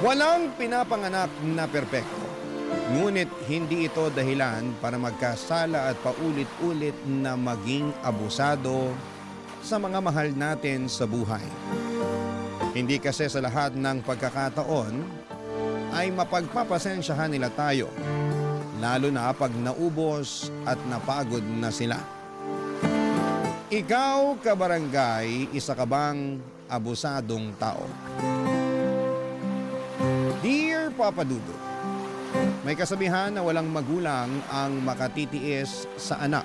Walang pinapanganak na perpekto. Ngunit hindi ito dahilan para magkasala at paulit-ulit na maging abusado sa mga mahal natin sa buhay. Hindi kasi sa lahat ng pagkakataon ay mapagpapasensyahan nila tayo, lalo na pag naubos at napagod na sila. Ikaw, kabarangay, isa ka bang abusadong tao? Dear Papa Dudut, may kasabihan na walang magulang ang makatitiis sa anak.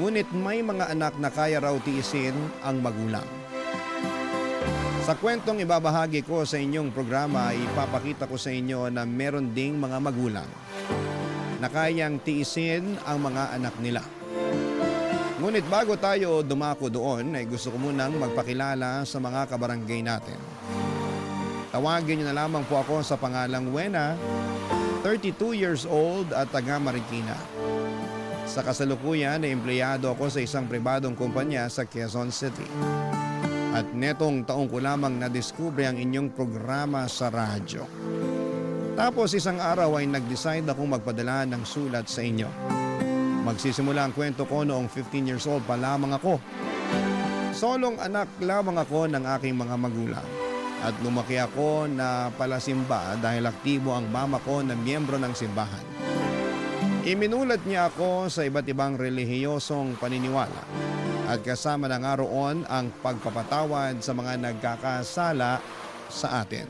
Ngunit may mga anak na kaya raw tiisin ang magulang. Sa kwentong ibabahagi ko sa inyong programa, ipapakita ko sa inyo na meron ding mga magulang na kayang tiisin ang mga anak nila. Ngunit bago tayo dumako doon, ay gusto ko munang magpakilala sa mga kabarangay natin. Tawagin niyo na lamang po ako sa pangalang Wena, 32 years old at taga Marikina. Sa kasalukuyan ay empleyado ako sa isang pribadong kumpanya sa Quezon City. At netong taong ko lamang nadiskubre ang inyong programa sa radyo. Tapos isang araw ay nag-decide akong magpadala ng sulat sa inyo. Magsisimula ang kwento ko noong 15 years old pa lamang ako. Solong anak lamang ako ng aking mga magulang. At lumaki ako na palasimba dahil aktibo ang mama ko na miyembro ng simbahan. Iminulat niya ako sa iba't ibang relihiyosong paniniwala at kasama na nga roon ang pagpapatawad sa mga nagkakasala sa atin.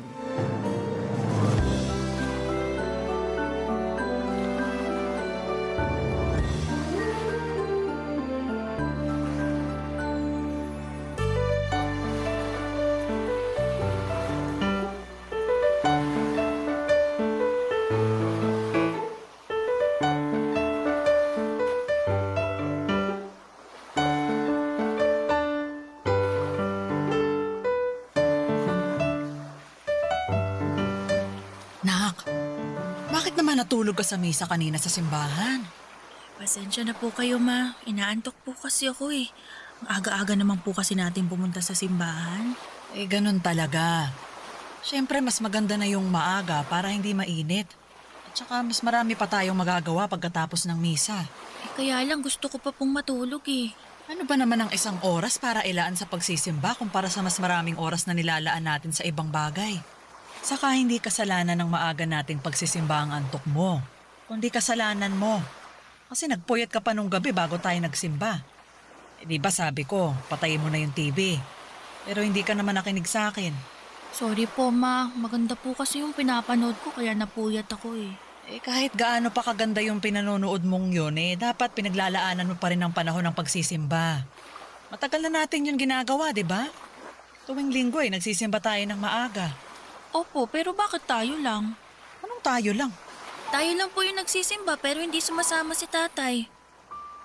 Bakit naman natulog ka sa misa kanina sa simbahan? Pasensya na po kayo, ma. Inaantok po kasi ako eh. Ang aga-aga naman po kasi natin pumunta sa simbahan. Ganun talaga. Siyempre, mas maganda na yung maaga para hindi mainit. At saka mas marami pa tayong magagawa pagkatapos ng misa. Kaya lang gusto ko pa pong matulog eh. Ano ba naman ang isang oras para ilaan sa pagsisimba kumpara sa mas maraming oras na nilalaan natin sa ibang bagay? Saka hindi kasalanan ng maaga nating pagsisimba ang antok mo. Kundi kasalanan mo. Kasi nagpuyat ka pa nung gabi bago tayo nagsimba. Di ba sabi ko, patayin mo na yung TV. Pero hindi ka naman nakinig sa akin. Sorry po, ma. Maganda po kasi yung pinapanood ko kaya napuyat ako eh. Kahit gaano pa kaganda yung pinanonood mong yun, dapat pinaglalaanan mo pa rin ang panahon ng pagsisimba. Matagal na natin yung ginagawa, di ba? Tuwing linggo nagsisimba tayo ng maaga. Opo, pero bakit tayo lang? Anong tayo lang? Tayo lang po yung nagsisimba pero hindi sumasama si tatay.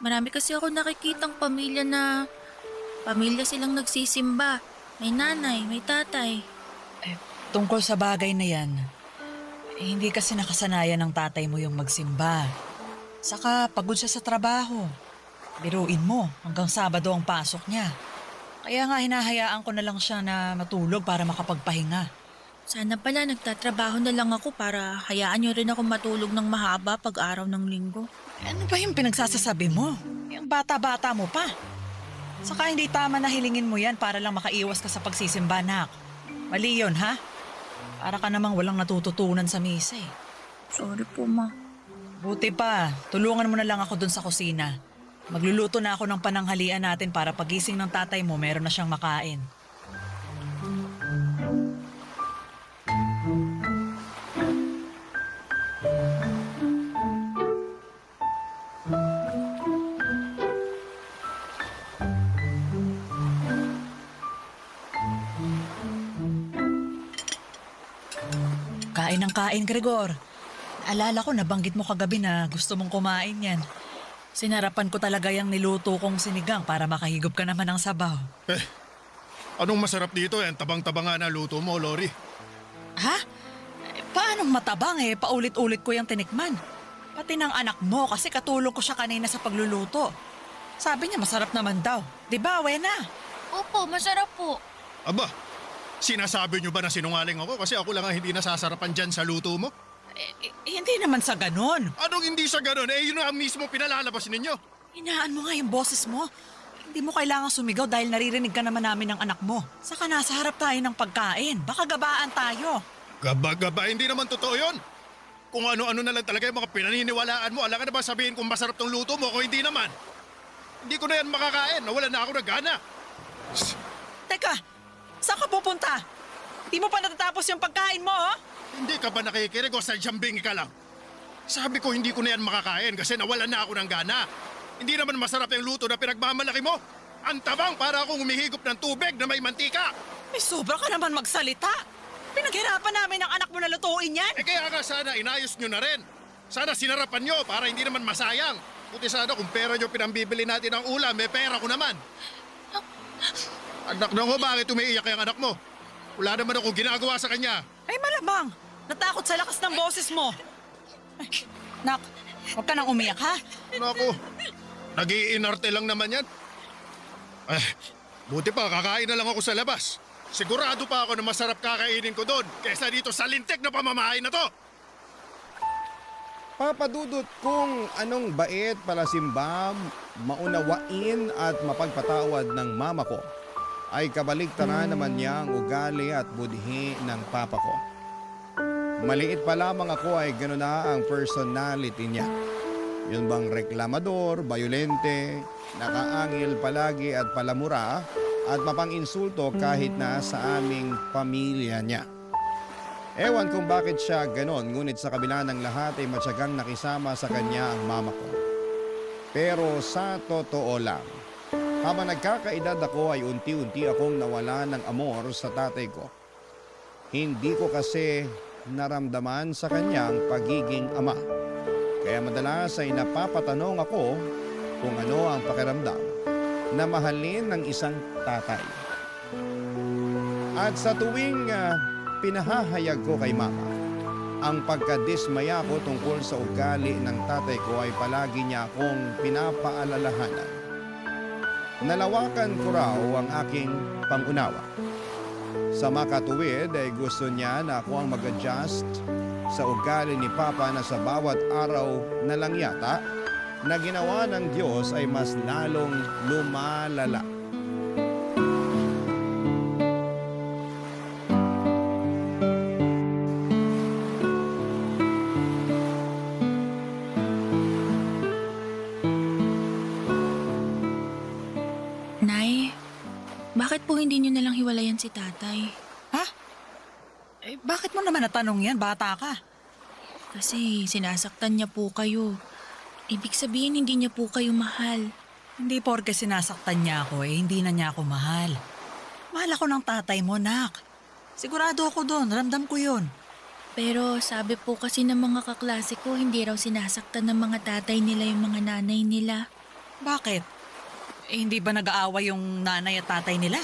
Marami kasi ako nakikitang pamilya silang nagsisimba. May nanay, may tatay. Tungkol sa bagay na yan, hindi kasi nakasanayan ng tatay mo yung magsimba. Saka pagod siya sa trabaho. Biruin mo, hanggang Sabado ang pasok niya. Kaya nga hinahayaan ko na lang siya na matulog para makapagpahinga. Sana pala nagtatrabaho na lang ako para hayaan niyo rin ako matulog ng mahaba pag araw ng linggo. Ano ba yung pinagsasasabi mo? Yung bata-bata mo pa. Saka hindi tama na hilingin mo yan para lang makaiwas ka sa pagsisimba, nak. Mali yun, ha? Para ka namang walang natututunan sa misa eh. Sorry po, ma. Buti pa, tulungan mo na lang ako dun sa kusina. Magluluto na ako ng pananghalian natin para pagising ng tatay mo meron na siyang makain. Kain ng kain, Gregor. Naalala ko, nabanggit mo kagabi na gusto mong kumain yan. Sinarapan ko talaga yung niluto kong sinigang para makahigop ka naman ng sabaw. Anong masarap dito? Ang tabang-taba nga na luto mo, Lori. Ha? Paanong matabang paulit-ulit ko yung tinikman. Pati ng anak mo kasi katulong ko siya kanina sa pagluluto. Sabi niya masarap naman daw. Diba, Wena? Opo, masarap po. Aba, Sinasabi nyo ba na sinungaling ako kasi ako lang ang hindi nasasarapan dyan sa luto mo? Hindi naman sa ganon. Anong hindi sa ganun? Eh, yun ang mismo pinalalabas ninyo. Hinaan mo nga yung boses mo. Hindi mo kailangang sumigaw dahil naririnig ka naman namin ng anak mo. Saka nasa harap tayo ng pagkain. Baka gabaan tayo. Gaba-gaba, hindi naman totoo yun. Kung ano-ano na lang talaga yung mga pinaniniwalaan mo, alam ka na ba sabihin kung masarap tong luto mo o hindi naman? Hindi ko na yan makakain, nawala na ako ng gana. Teka, saan ka pupunta? Hindi mo pa natatapos yung pagkain mo, oh? Hindi ka ba nakikinig o sadyambing ka lang? Sabi ko hindi ko na yan makakain kasi nawala na ako ng gana. Hindi naman masarap yung luto na pinagmamalaki mo. Ang tabang para akong humihigop ng tubig na may mantika. May sobra ka naman magsalita. Pinaghirapan namin ang anak mo na lutuin yan. Eh kaya nga sana inayos nyo na rin. Sana sinarapan nyo para hindi naman masayang. Buti sana kung pera nyo pinambibili natin ng ulam, may pera ko naman. Anak na ko, bakit umiiyak yung anak mo? Wala naman akong ginagawa sa kanya. Ay malamang, natakot sa lakas ng boses mo. Ay, nak, huwag ka nang umiyak ha. Naku, nag-iinarte lang naman yan. Eh, buti pa, kakain na lang ako sa labas. Sigurado pa ako na masarap kakainin ko doon kaysa dito sa lintik na pamamahay na to. Papadudot kung anong bait pala Simba, maunawain at mapagpatawad ng mama ko, ay kabaligtaran naman niya ang ugali at budhi ng papa ko. Maliit pa lamang ako ay gano'n na ang personality niya. Yun bang reklamador, bayolente, nakaangil palagi at palamura at mapang-insulto kahit na sa aming pamilya niya. Ewan kung bakit siya ganon, ngunit sa kabila ng lahat ay matyagang nakisama sa kanya ang mama ko. Pero sa totoo lang, habang nagkakaedad ako ay unti-unti akong nawala ng amor sa tatay ko. Hindi ko kasi naramdaman sa kanyang pagiging ama. Kaya madalas ay napapatanong ako kung ano ang pakiramdam na mahalin ng isang tatay. At sa tuwing pinahahayag ko kay mama, ang pagkadismaya ko tungkol sa ugali ng tatay ko ay palagi niya akong pinapaalalahanan. Nalawakan ko raw ang aking pangunawa. Sa makatuwid ay gusto niya na ako ang mag-adjust sa ugali ni Papa na sa bawat araw na lang yata na ginawa ng Diyos ay mas lalong lumalala. Nay, bakit po hindi niyo nalang hiwalayan si tatay? Ha? Eh, bakit mo naman natanong yan? Bata ka. Kasi sinasaktan niya po kayo. Ibig sabihin hindi niya po kayo mahal. Hindi porke sinasaktan niya ako hindi na niya ako mahal. Mahal ako ng tatay mo, nak. Sigurado ako doon, ramdam ko yun. Pero sabi po kasi ng mga kaklase ko, hindi raw sinasaktan ng mga tatay nila yung mga nanay nila. Bakit? Hindi ba nag-aaway yung nanay at tatay nila?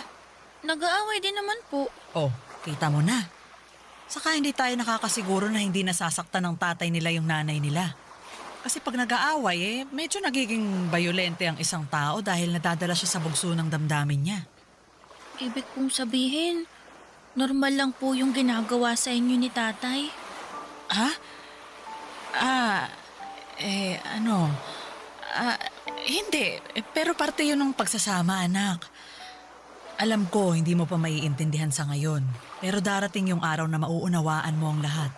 Nag-aaway din naman po. Oh, kita mo na. Saka hindi tayo nakakasiguro na hindi nasasaktan ng tatay nila yung nanay nila. Kasi pag nag-aaway, medyo nagiging bayolente ang isang tao dahil nadadala siya sa bugso ng damdamin niya. Ibig kong sabihin, normal lang po yung ginagawa sa inyo ni tatay. Ha? Hindi. Pero parte yun ng pagsasama, anak. Alam ko, hindi mo pa maiintindihan sa ngayon. Pero darating yung araw na mauunawaan mo ang lahat.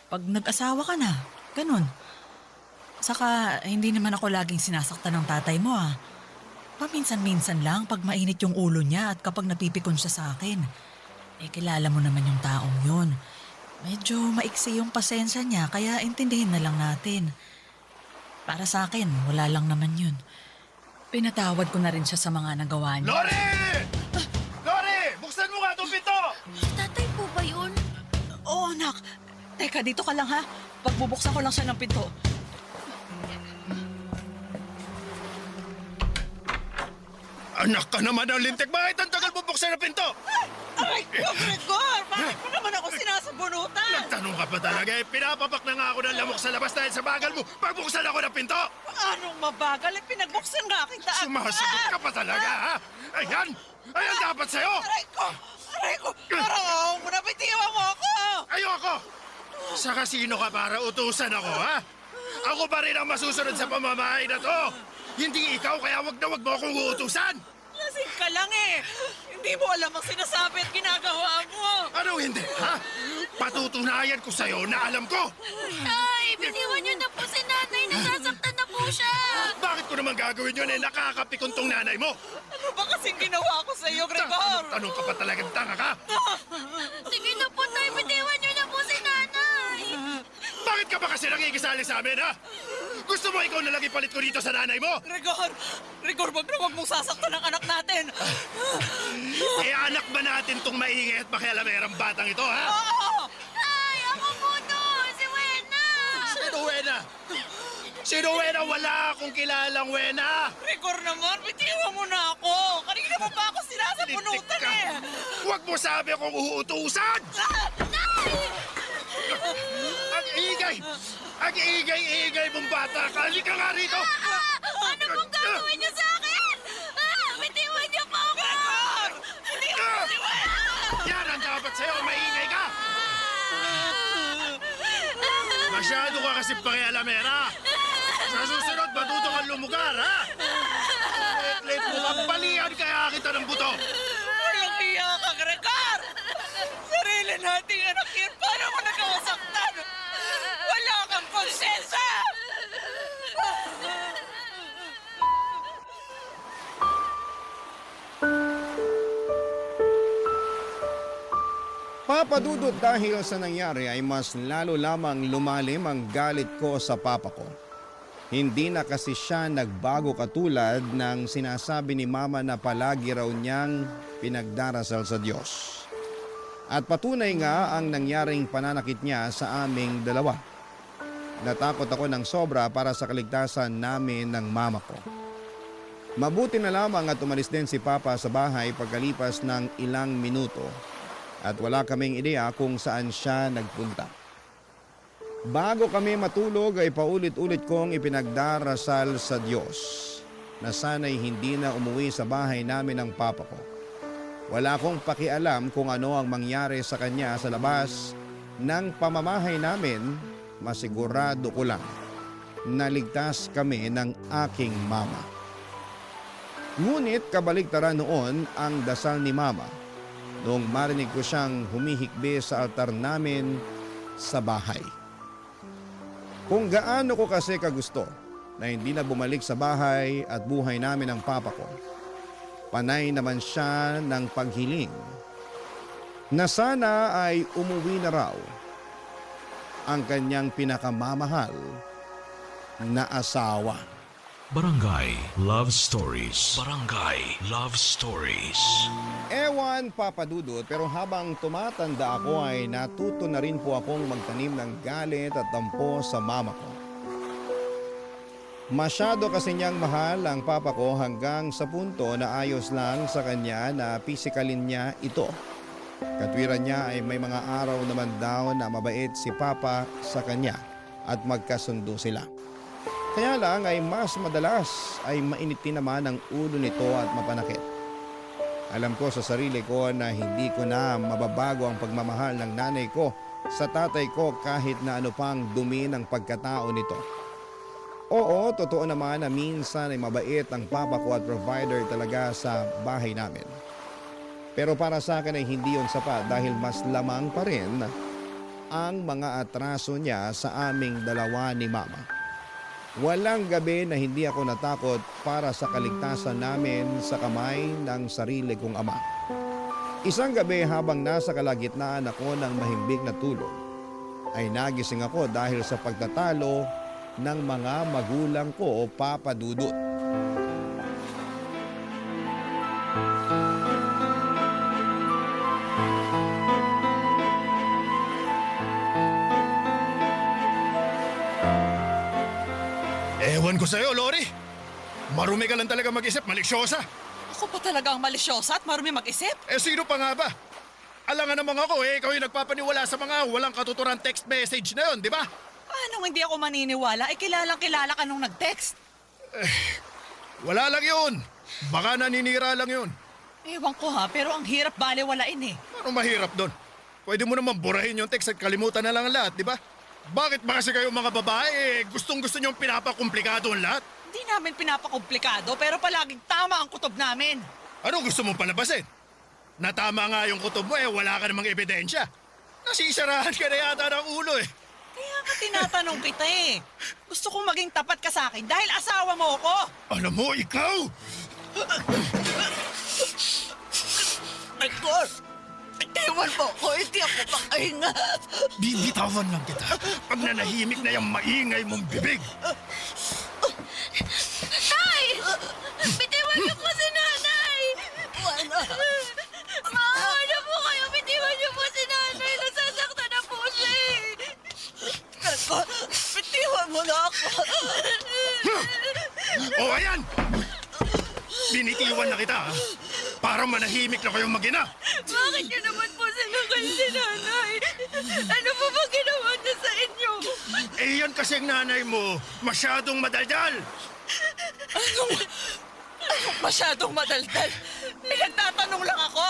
Pag nag-asawa ka na, ganun. Saka, hindi naman ako laging sinasaktan ng tatay mo, ah. Paminsan-minsan lang pag mainit yung ulo niya at kapag napipikon siya sa akin. Eh, kilala mo naman yung taong yun. Medyo maiksi yung pasensya niya, kaya intindihin na lang natin. Para sa akin, wala lang naman yun. Pinatawad ko na rin siya sa mga nagawa niya. Lori! Lori! Buksan mo nga itong pinto! Tatay po ba yun? Oo, anak. Teka, dito ka lang ha. Pagbubuksan ko lang siya ng pinto. Anak ka naman ng lintik! Bakit ang tagal bubuksan ng pinto? Aray ko, Gregor! Bakit mo naman ako sinasabunutan? Nagtanong ka pa talaga eh. Pinapapak na nga ako ng lamok sa labas dahil sa bagal mo. Pagbuksan ako ng pinto! Anong mabagal? Pinagbuksan nga kita. Sumasagot ka pa talaga, ha? Ayan! Ayan dapat sa'yo! Aray ko! Aray ko! Parang mo na, bitiwan mo ako! Ayoko! Sa kasino ka para utusan ako, ha? Ako pa rin ang masusunod sa pamamahay na to! Hindi ikaw, kaya wag na wag mo akong uutusan! Lasing ka lang eh! Hindi mo alam ang sinasabi at ginagawa mo! Ano hindi, ha? Patutunayan ko sa'yo na alam ko! Tay, bitiwan niyo na po si nanay. Nasasaktan na po siya. Bakit ko naman gagawin yun nakakapikon tong nanay mo? Ano ba kasing ginawa ko sa iyo, Gregor? Tanong ka pa talagang tanga ka? Sige na po, tay. Bitiwan niyo na po si nanay. Bakit ka ba kasi nakikisali sa amin, ha? Gusto mo ikaw na lang ipalit ko dito sa nanay mo? Gregor, wag na wag mong sasaktan ang anak natin! Eh, anak ba natin tong maingay at makialamerang batang ito, ha? Oo! Tay, ako po to. Si Wena. Sino Wena? Sino Wena? Wala akong kilalang Wena! Gregor naman, bitiwan mo na ako! Kanina pa ba ako sinasapunutan ka. eh! Huwag mo sabi akong uutusan! Ang ingay! Ang ingay-ingay mong bata ka! Halika nga rito! Ano pong gagawin niyo sa akin? Bitiwan niyo po ako. Gregor! Bitiwan mo si Wena! Yan ang dapat sa'yo! Maingay ka! Masyado ka kasi pakialamera! Sa susunod, matuto kang lumugar, ha? Let mo kapalian kaya kita ng buto! Walang iya ka, Gregor! Sarili nating anak yan, paano mo nagkawasaktan? Wala kang konsensya! Papadudot dahil sa nangyari ay mas lalo lamang lumalim ang galit ko sa papa ko. Hindi na kasi siya nagbago katulad ng sinasabi ni mama na palagi raw niyang pinagdarasal sa Diyos. At patunay nga ang nangyaring pananakit niya sa aming dalawa. Natakot ako ng sobra para sa kaligtasan namin ng mama ko. Mabuti na lamang at umalis din si Papa sa bahay pagkalipas ng ilang minuto at wala kaming ideya kung saan siya nagpunta. Bago kami matulog ay paulit-ulit kong ipinagdarasal sa Diyos na sana'y hindi na umuwi sa bahay namin ng Papa ko. Wala akong pakialam kung ano ang mangyari sa kanya sa labas ng pamamahay namin, masigurado ko lang naligtas kami ng aking mama. Ngunit kabaligtaran noon ang dasal ni mama noong marinig ko siyang humihikbi sa altar namin sa bahay. Kung gaano ko kasi kagusto na hindi na bumalik sa bahay at buhay namin ang papa ko, panay naman siya ng paghiling na sana ay umuwi na raw ang kanyang pinakamamahal na asawa. Barangay Love Stories. Barangay Love Stories. Ewan papadudot pero habang tumatanda ako ay natuto na rin po akong magtanim ng galit at tampo sa mama ko. Masyado kasi niyang mahal ang papa ko hanggang sa punto na ayos lang sa kanya na pisikalin niya ito. Katwiran niya ay may mga araw naman daw na mabait si papa sa kanya at magkasundo sila. Kaya lang ay mas madalas ay mainitin naman ang ulo nito at mapanakit. Alam ko sa sarili ko na hindi ko na mababago ang pagmamahal ng nanay ko sa tatay ko kahit na ano pang dumi ng pagkatao nito. Oo, totoo naman na minsan ay mabait ang papa ko at provider talaga sa bahay namin. Pero para sa akin ay hindi yon sapat dahil mas lamang pa rin ang mga atraso niya sa aming dalawa ni mama. Walang gabi na hindi ako natakot para sa kaligtasan namin sa kamay ng sarili kong ama. Isang gabi habang nasa kalagitnaan ako ng mahimbing na tulog, ay nagising ako dahil sa pagtatalo ng mga magulang ko o papadudot. Ewan ko sa'yo, Lori. Marumi ka lang talaga mag-isip, malisyosa. Ako pa talaga ang malisyosa at marumi mag-isip? Eh, sino pa nga ba? Alangan naman ako ikaw yung nagpapaniwala sa mga walang katuturan text message na yun, di ba? Anong hindi ako maniniwala? Kilalang kilala ka nung nag-text. Wala lang yun. Baka naninira lang yun. Ewan ko ha, pero ang hirap balewalain eh. Ano mahirap doon? Pwede mo naman burahin yung text at kalimutan na lang ang lahat, di ba? Bakit ba kasi kayo mga babae, gustong-gusto niyong pinapakomplikado ang lahat? Hindi namin pinapakomplikado, pero palaging tama ang kutob namin. Ano gusto mong palabasin? Natama nga yung kutob mo wala ka namang ebidensya. Nasisarahan ka na yata ng ulo Kaya nga tinatanong kita eh. Gusto kong maging tapat ka sa akin dahil asawa mo ako. Alam mo, ikaw! Edgar! Itiwan mo ako, hindi ako makahinga. Bibitawan lang kita pag nanahimik na yung maingay mong bibig. Tay! Bitiwan niyo po si nanay! Wala. Maawa na po kayo! Bitiwan niyo po si nanay! Nasasaktan na po siya eh! Edgar, bitiwan mo na ako. O ayan! Binitiwan na kita, ha? Para manahimik na kayong mag-ina. Bakit niyo naman po sinakal si nanay? Ano po ba ginawa niya sa inyo? Yan kasi ang nanay mo, masyadong madaldal. Anong masyadong madaldal? Pinagtatanong lang ako.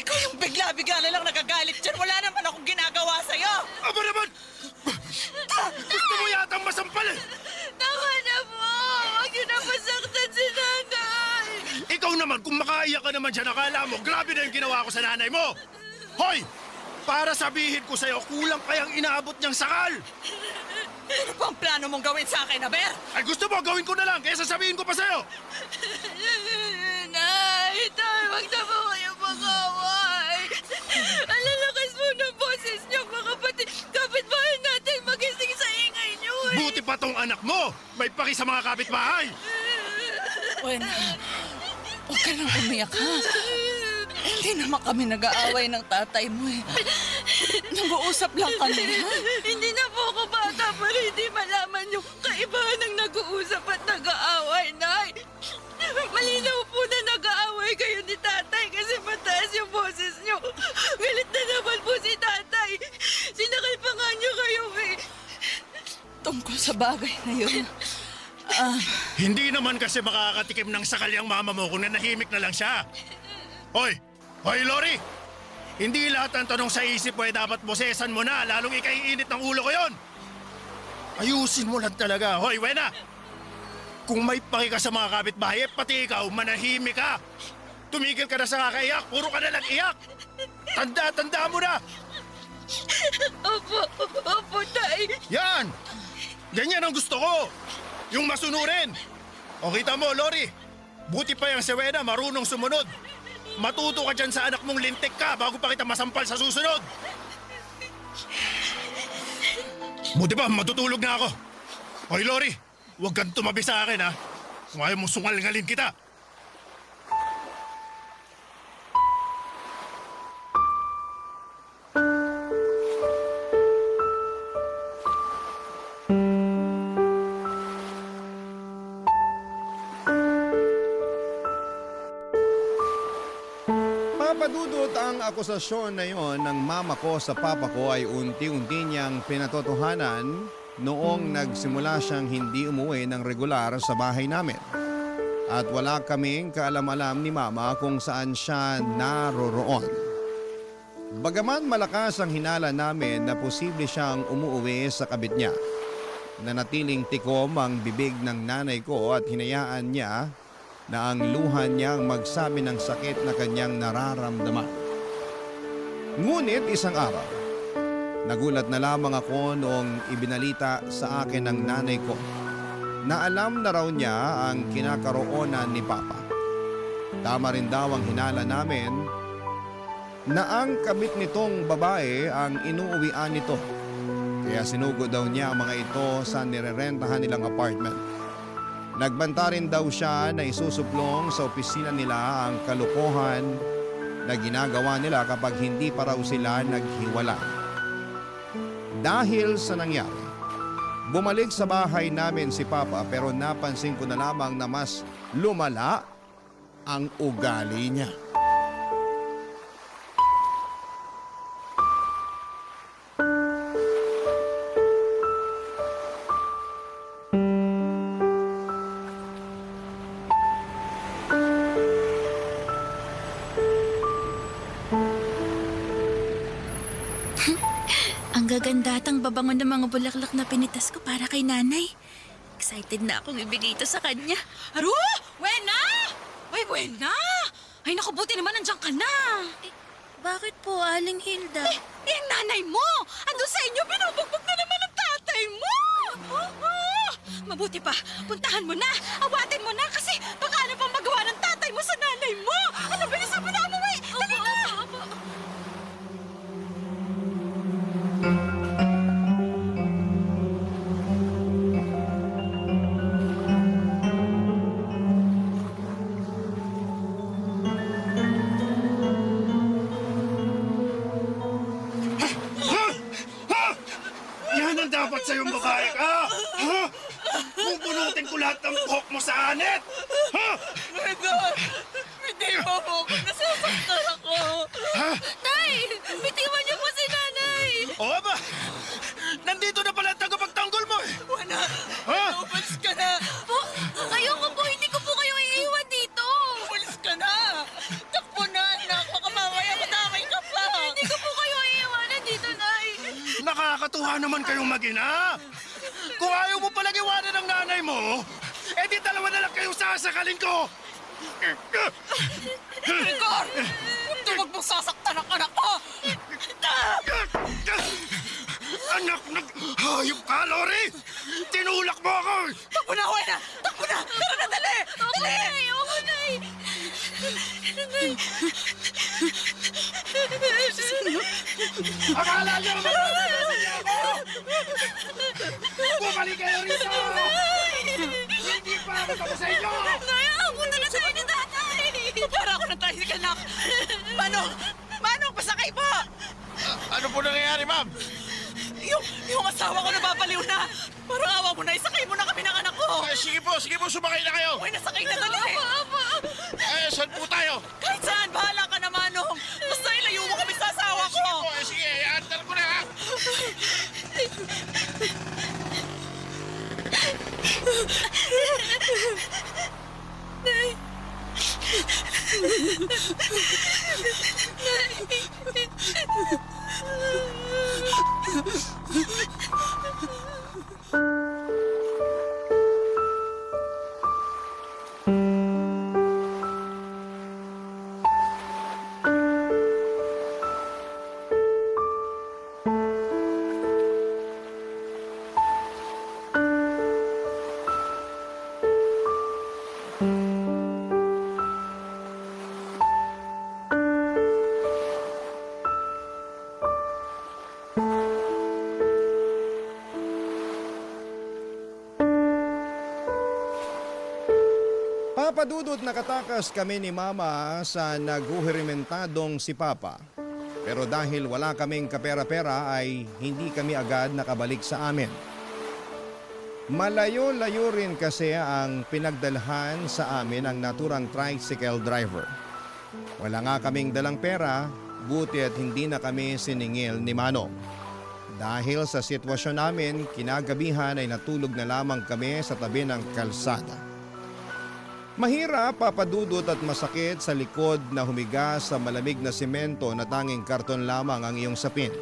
Ikaw yung bigla-bigla na lang nagagalit dyan. Wala naman akong ginagawa sa'yo. Aba naman! Gusto mo yatang masampal Tama na po! Huwag niyo na masaktan si nanay! Ikaw naman, kung makaiyak ka naman dyan, akala mo, grabe na yung ginawa ko sa nanay mo. Hoy! Para sabihin ko sa'yo, kulang kayang inaabot niyang sakal. Ano pa ang plano mong gawin sa akin, Aber? Ay gusto mo, gawin ko na lang, kaya sasabihin ko pa sa'yo. Nay! Tay! Huwag na po kayo mag-away! Ang lalakas po ng boses niyo, mga kapatid! Kapitbahay natin magising sa ingay niyo eh! Buti pa tong anak mo, may paki sa mga kapitbahay. Wen, huwag ka nang umiyak, ha? Hindi naman kami nag-aaway ng tatay mo, eh. Nag-uusap lang kami, ha? Hindi na po ako bata para hindi malaman yung kaibahan ng nag-uusap at nag-aaway, Nay! Malinaw po na nag-aaway kayo ni tatay kasi mataas yung boses niyo. Galit na naman po si tatay. Sinakal pa nga niyo kayo eh. Tungkol sa bagay na yun. Hindi naman kasi makakatikim ng sakal yung mama mo kung nanahimik na lang siya. Hoy! Hoy, Lori! Hindi lahat ng tanong sa isip mo dapat bosesan mo na, lalong ikaiinit ng ulo ko yon. Ayusin mo lang talaga. Hoy, Wena! Kung may paki ka sa mga kapitbahay, pati ikaw, manahimik ka. Tumigil ka na sa kakaiyak, puro ka na lang iyak. Tanda mo na! Opo, tay. Yan! Ganyan ang gusto ko! Yung masunurin! O kita mo, Lori, buti pa yung si Wena marunong sumunod. Matuto ka dyan sa anak mong lintik ka bago pa kita masampal sa susunod. Buti pa, matutulog na ako. Hoy, Lori, huwag kang tumabi sa akin, ha? Kung ayaw mo sungal-ngalin kita. Papadudot ang akusasyon na yon ng mama ko sa papa ko ay unti-unti niyang pinatotohanan noong nagsimula siyang hindi umuwi ng regular sa bahay namin. At wala kaming kaalam-alam ni mama kung saan siya naroroon. Bagaman malakas ang hinala namin na posible siyang umuwi sa kabit niya, nanatiling tikom ang bibig ng nanay ko at hinayaan niya na ang luha niyang magsabi ng sakit na kanyang nararamdaman. Ngunit isang araw, nagulat na lamang ako noong ibinalita sa akin ng nanay ko na alam na raw niya ang kinakaroonan ni Papa. Tama rin daw ang hinala namin na ang kabit nitong babae ang inuuwian nito. Kaya sinugod daw niya ang mga ito sa nirerentahan nilang apartment. Nagbanta rin daw siya na isusuplong sa opisina nila ang kalokohan na ginagawa nila kapag hindi pa raw sila naghiwala. Dahil sa nangyari, bumalik sa bahay namin si Papa pero napansin ko na lamang na mas lumala ang ugali niya. Ang gaganda at ang babango ng mga bulaklak na pinitas ko para kay nanay. Excited na akong ibigay ito sa kanya. Aro! Wena! Ay, Wena! Ay, naku, buti naman nandiyan ka na. Bakit po, Aling Hilda? Yung nanay mo! Ando sa inyo, binubugbog na naman ang tatay mo! Mabuti pa, puntahan mo na, awatin mo na kasi baka ano pang magawa ng tatay mo sa nanay mo! Ano, bilisan mo na umuwi! Dali na! Yan ang dapat sa'yong babae ka! Ha? Bubunutin ko lahat ng buhok mo sa anit! Ha? Hindi mo po ako nasasaktan ako. Ha? Tay! Bitiwan niyo po si nanay! Oo ba? Nandito na pala ang tagapagtanggol mo eh! Wena! Ha? Umalis ka na! Po, ayoko po, hindi ko po kayo iiwan dito. Umalis ka na! Takbo na, anak! Baka mamaya madamay ka pa! Hindi ko po kayo iiwanan dito, Nay. Nakakatuwa naman kayong mag-ina! Kung ayaw mo palang iwanan ng nanay mo, eh di dalawa na lang kayong sasakalin ko! Igor! Huwag mong sasaktan ang anak ko! Anak ng hayop ka, Lori! Tinulak mo ako! Takbo na, Wena! Takbo na! Tara na, dali! Ako, Nay! Ako, Nay! Akala niyo magkakaroon niyo ako! Bumalik kayo rito! Hindi pa ako tapos sa inyo! Nay, ako na tayo ni tatay! Para ako ng tricycle, anak! Manong! Manong, pasakay po! Ano po nangyayari, ma'am? Yung asawa ko nababaliw na! Parang awa mo na, isakay mo na kami ng anak ko! Sige po, sumakay na kayo! Uy, nasakay na dali! Saan po tayo? Kahit saan, bahala ka na, Manong! Basta ilayo mo kami sa asawa ko! Sige, antal ko na ha! Papadudot nakatakas kami ni Mama sa naguhirimentadong si Papa. Pero dahil wala kaming kapera-pera ay hindi kami agad nakabalik sa amin. Malayo-layo rin kasi ang pinagdalhan sa amin ang naturang tricycle driver. Wala nga kaming dalang pera, buti at hindi na kami siningil ni Manong. Dahil sa sitwasyon namin, kinagabihan ay natulog na lamang kami sa tabi ng kalsada. Mahirap, papadudot at masakit sa likod na humiga sa malamig na simento na tanging karton lamang ang iyong sapin.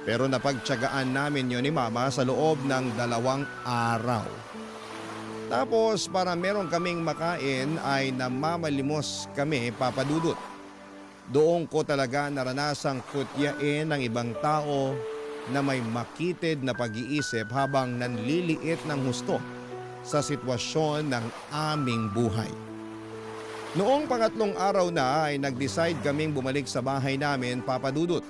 Pero napagtiyagaan namin yun ni Mama sa loob ng 2 araw. Tapos para meron kaming makain ay namamalimos kami, papadudot. Doon ko talaga naranasang kutyain ng ibang tao na may makitid na pag-iisip habang nanliliit ng husto sa sitwasyon ng aming buhay. Noong 3 araw na ay nag-decide kaming bumalik sa bahay namin, papadudot.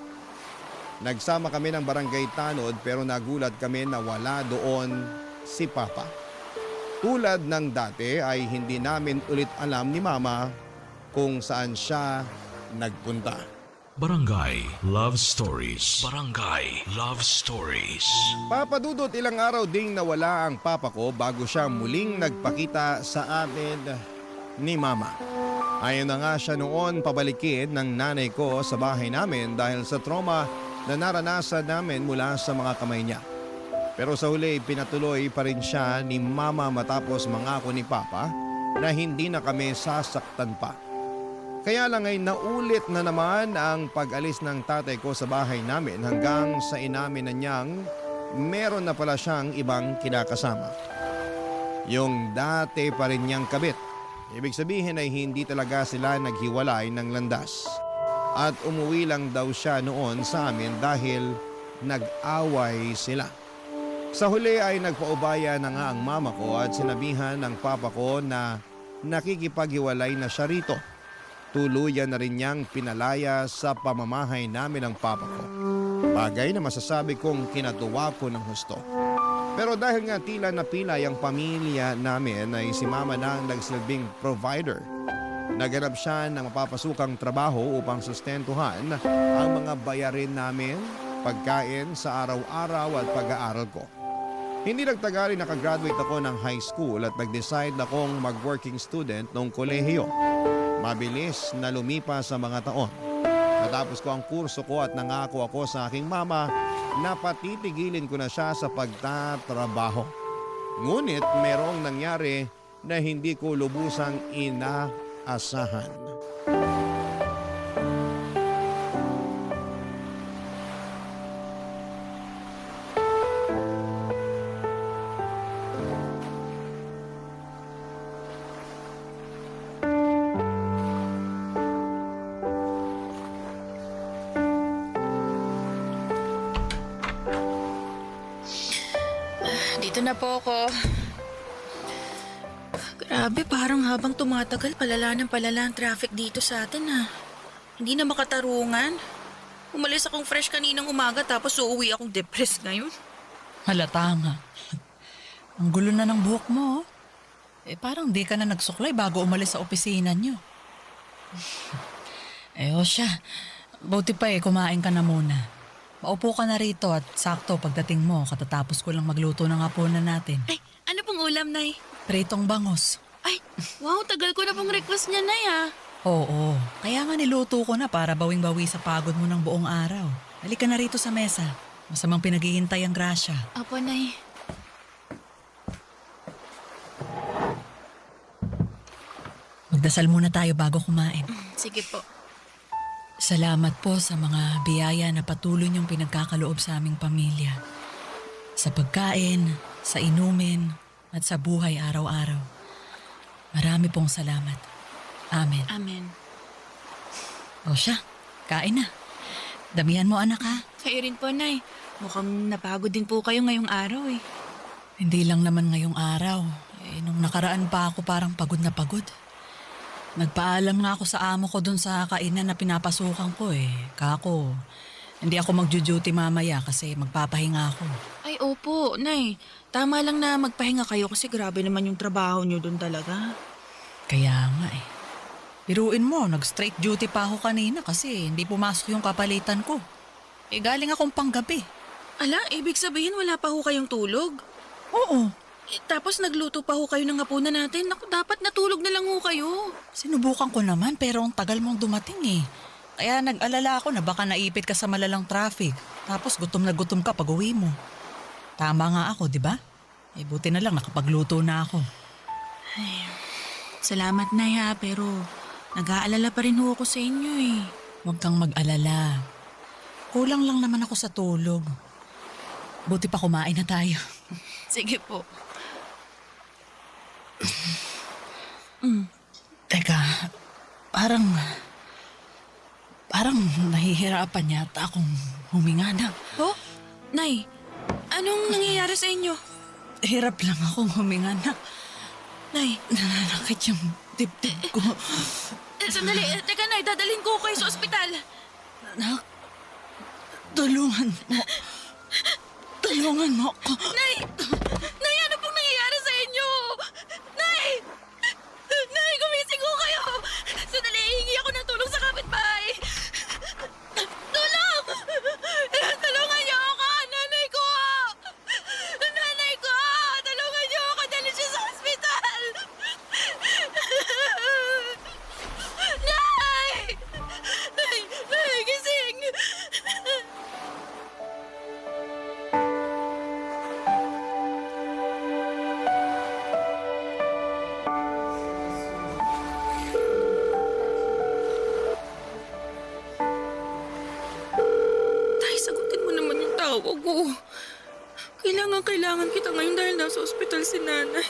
Nagsama kami ng barangay tanod pero nagulat kami na wala doon si Papa. Tulad ng dati ay hindi namin ulit alam ni Mama kung saan siya nagpunta. Barangay Love Stories. Barangay Love Stories. Papadudot, ilang araw ding nawala ang papa ko bago siya muling nagpakita sa amin ni Mama. Ayaw na nga siya noon pabalikin ng nanay ko sa bahay namin dahil sa trauma na naranasan namin mula sa mga kamay niya. Pero sa huli, pinatuloy pa rin siya ni Mama matapos mangako ni Papa na hindi na kami sasaktan pa. Kaya lang ay naulit na naman ang pag-alis ng tatay ko sa bahay namin hanggang sa inamin na niyang meron na pala siyang ibang kinakasama. Yung dati pa rin niyang kabit. Ibig sabihin ay hindi talaga sila naghiwalay ng landas. At umuwi lang daw siya noon sa amin dahil nag-away sila. Sa huli ay nagpaubaya na nga ang mama ko at sinabihan ng papa ko na nakikipaghiwalay na siya rito. Tuluyan na rin niyang pinalaya sa pamamahay namin ng papa ko. Bagay na masasabi kong kinatuwa ko ng husto. Pero dahil nga tila napilay ang pamilya namin ay si mama na ang nagsilbing provider. Naghanap siya ng mapapasukang trabaho upang sustentuhan ang mga bayarin namin, pagkain sa araw-araw at pag-aaral ko. Hindi nagtagal nakagraduate ako ng high school at nag-decide akong mag-working student noong kolehiyo. Mabilis na lumipas sa mga taon. Natapos ko ang kurso ko at nangako ako sa aking mama na patitigilin ko na siya sa pagtatrabaho. Ngunit merong nangyari na hindi ko lubusang inaasahan. Dito na po ako. Grabe, parang habang tumatagal, palala ng palala ang traffic dito sa atin ha. Hindi na makatarungan. Umalis akong fresh kaninang umaga tapos uuwi akong depressed ngayon. Halata nga. Ang gulo na ng buhok mo. Oh. Parang di ka na nagsuklay bago umalis sa opisina niyo. O siya. Buti pa kumain ka na muna. Maupo ka na rito at sakto pagdating mo, katatapos ko lang magluto ng hapunan natin. Ay, ano pong ulam, Nay? Pritong bangos. Ay, wow, tagal ko na pong request niya, Nay ah. Oo, kaya nga niluto ko na para bawing-bawi sa pagod mo ng buong araw. Halika na rito sa mesa. Masamang pinaghihintay ang grasya. Apo, Nay. Magdasal muna tayo bago kumain. Sige po. Salamat po sa mga biyaya na patuloy niyong pinagkakaloob sa aming pamilya. Sa pagkain, sa inumin, at sa buhay araw-araw. Marami pong salamat. Amen. Amen. O siya, kain na. Damihan mo anak ha. Kayo rin po, Nay. Mukhang napagod din po kayo ngayong araw eh. Hindi lang naman ngayong araw. Nung nakaraan pa ako parang pagod na pagod. Nagpaalam nga ako sa amo ko dun sa kainan na pinapasukan ko eh. Kako, hindi ako magjo-duty mamaya kasi magpapahinga ako. Ay, opo, Nay. Tama lang na magpahinga kayo kasi grabe naman yung trabaho niyo doon talaga. Kaya nga eh. Biruin mo, nag-straight duty pa ako kanina kasi hindi pumasok yung kapalitan ko. Galing akong panggabi. Ala, ibig sabihin wala pa ho kayong tulog? Oo. Tapos nagluto pa ho kayo ng hapunan natin. Naku, dapat natulog na lang ho kayo. Sinubukan ko naman pero ang tagal mong dumating eh. Kaya nag-alala ako na baka naipit ka sa malalang traffic. Tapos gutom na gutom ka pag uwi mo. Tama nga ako, di ba? Buti na lang nakapagluto na ako. Ay, salamat, Nay ha, pero nag-aalala pa rin ho ako sa inyo eh. Huwag kang mag-alala. Kulang lang naman ako sa tulog. Buti pa kumain na tayo. Sige po. Teka, parang nahihirapan yata akong huminga na. Ho? Nay, anong nangyayari sa inyo? Hirap lang akong huminga na. Nay, Nananakit yung dibdib ko. sandali. Teka, Nay, dadalhin ko kayo sa ospital. Anak, tulungan mo. Tulungan mo ako. Nay! Nay, ano pong nangyayari sa inyo? Nay! Nay, gumising ko kayo! Sandali, hihingi ako ng tulong sa kapitbahay. Tulong! Tulungan niyo ako! Nanay ko! Nanay ko! Tulungan niyo ako! Dalhin siya sa ospital! Nay! Nay! Nay, gising! tawag ko. Kailangan kita ngayon dahil nasa ospital si nanay.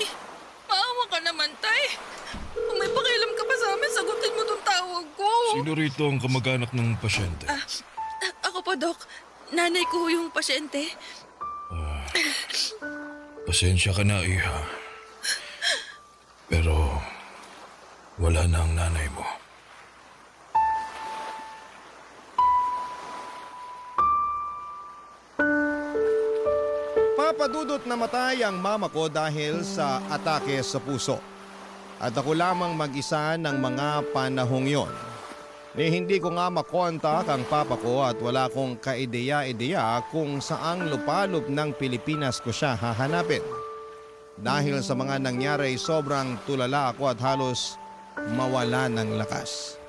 Maawa ka naman, Tay. Kung may pakialam ka pa sa amin, sagutin mo tong tawag ko. Sino rito ang kamag-anak ng pasyente? Ako po, Dok. Nanay ko yung pasyente. Pasensya ka na, Iha. Pero wala na ang nanay mo. Papadudot namatay ang mama ko dahil sa atake sa puso. At ako lamang mag-isa ng mga panahong yon. Hindi ko nga makontak ang papa ko at wala akong kaideya-ideya kung saang lupalop ng Pilipinas ko siya hahanapin. Dahil sa mga nangyari, sobrang tulala ako at halos mawala ng lakas.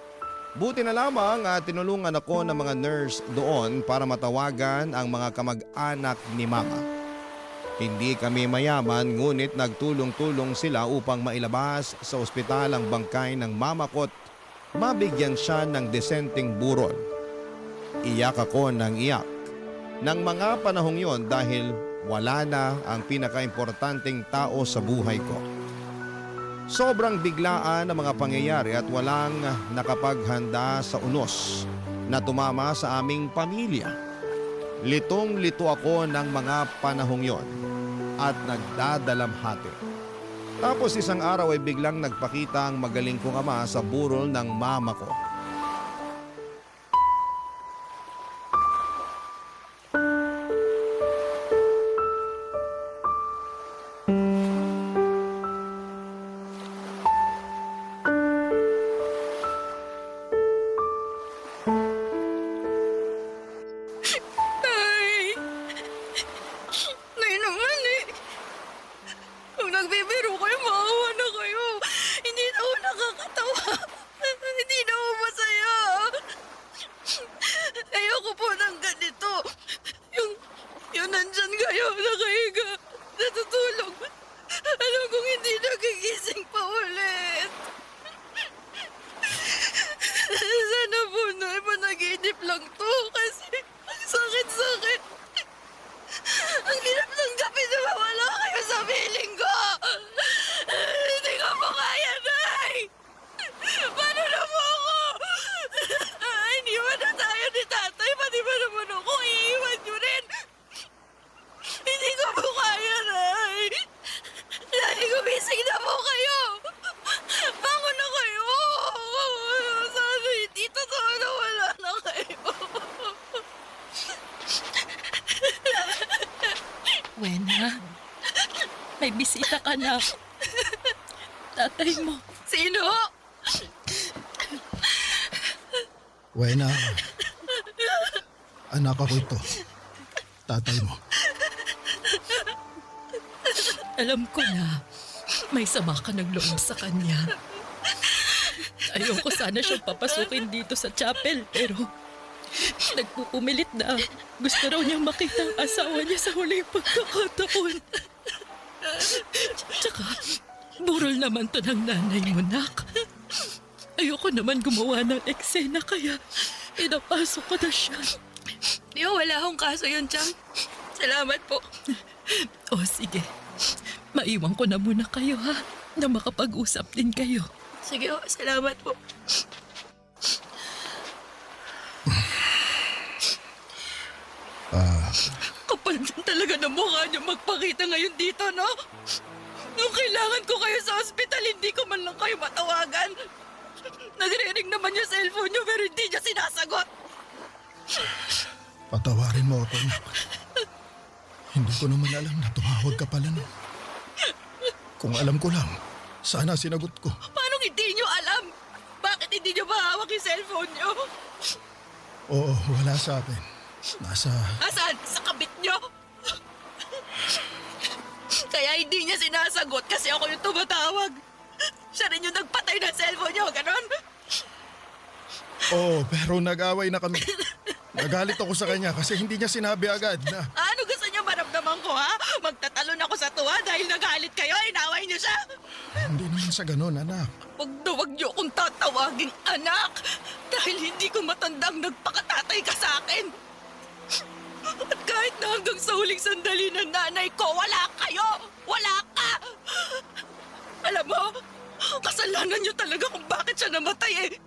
Buti na lamang at tinulungan ako ng mga nurse doon para matawagan ang mga kamag-anak ni mama. Hindi kami mayaman ngunit nagtulong-tulong sila upang mailabas sa ospital ang bangkay ng mama ko at mabigyan siya ng desenteng burol. Iyak ako ng iyak ng mga panahong yon dahil wala na ang pinakaimportanteng tao sa buhay ko. Sobrang biglaan ang mga pangyayari at walang nakapaghanda sa unos na tumama sa aming pamilya. Litong-lito ako ng mga panahong yon at nagdadalamhati. Tapos isang araw ay biglang nagpakita ang magaling kong ama sa burol ng mama ko. Tay! Nay naman eh. Kung nagbibiro kayo, maawa na kayo. Hindi na ako nakakatawa. Hindi na ako masaya. Ayoko po ng ganito. Yung nandyan kayo, nakahiga, natutulog. Alam kong hindi nagigising pa ulit. Sana po, Nay, panaginip lang to kasi ang sakit-sakit. Ang hirap ng gabi na wala kayo sa piling ko. Hindi ko po kaya, Nay. Paano na po ako? Iniwan na tayo ni Tatay, pati ba naman ako iiwan nyo rin? Hindi ko po kaya, Nay. Nay, gumising na po kayo. Bangon na kayo. Sana hindi totoo na wala na kayo. Wena, may bisita ka na. Tatay mo. Sino? Wena, anak ako ito. Tatay mo. Alam ko na may sama ka ng loob sa kanya. Ayoko sana siyang papasukin dito sa chapel pero nagpupumilit na gusto raw niyang makita ang asawa niya sa huling pagkakataon. Tsaka, burol naman to ng nanay mo, nak. Ayoko naman gumawa ng eksena kaya pinapasok ko na siya. Di ba wala akong kaso yun, Chang? Salamat po. O sige, maiwan ko na muna kayo ha, na makapag-usap din kayo. Sige, salamat po. Kapal din talaga ng mukha niyo magpakita ngayon dito, no? Nung kailangan ko kayo sa ospital, hindi ko man lang kayo matawagan. Nagre-ring naman yung cellphone niyo pero hindi niya sinasagot. Patawarin mo ako, anak. Hindi ko naman alam na tumawag ka pala nun. Kung alam ko lang, sana sinagot ko. Paano hindi niyo alam? Bakit hindi niyo mahawak yung cellphone niyo? Oo, wala sa akin. Asan? Sa kabit niyo? Kaya hindi niya sinasagot kasi ako yung tumatawag. Siya rin yung nagpatay ng cellphone niyo, ganon? Oo, pero nag-away na kami. Nagalit ako sa kanya kasi hindi niya sinabi agad na Ano gusto niyo maramdaman ko, ha? Magtatalon ako sa tuwa dahil nagalit kayo, inaway niyo siya. hindi naman sa ganun, anak. Huwag niyo akong tatawaging anak dahil hindi ko matandang nagpakatatay ka sa akin. At kahit na hanggang sa huling sandali ng nanay ko, wala kayo! Wala ka! Alam mo, kasalanan niyo talaga kung bakit siya namatay eh.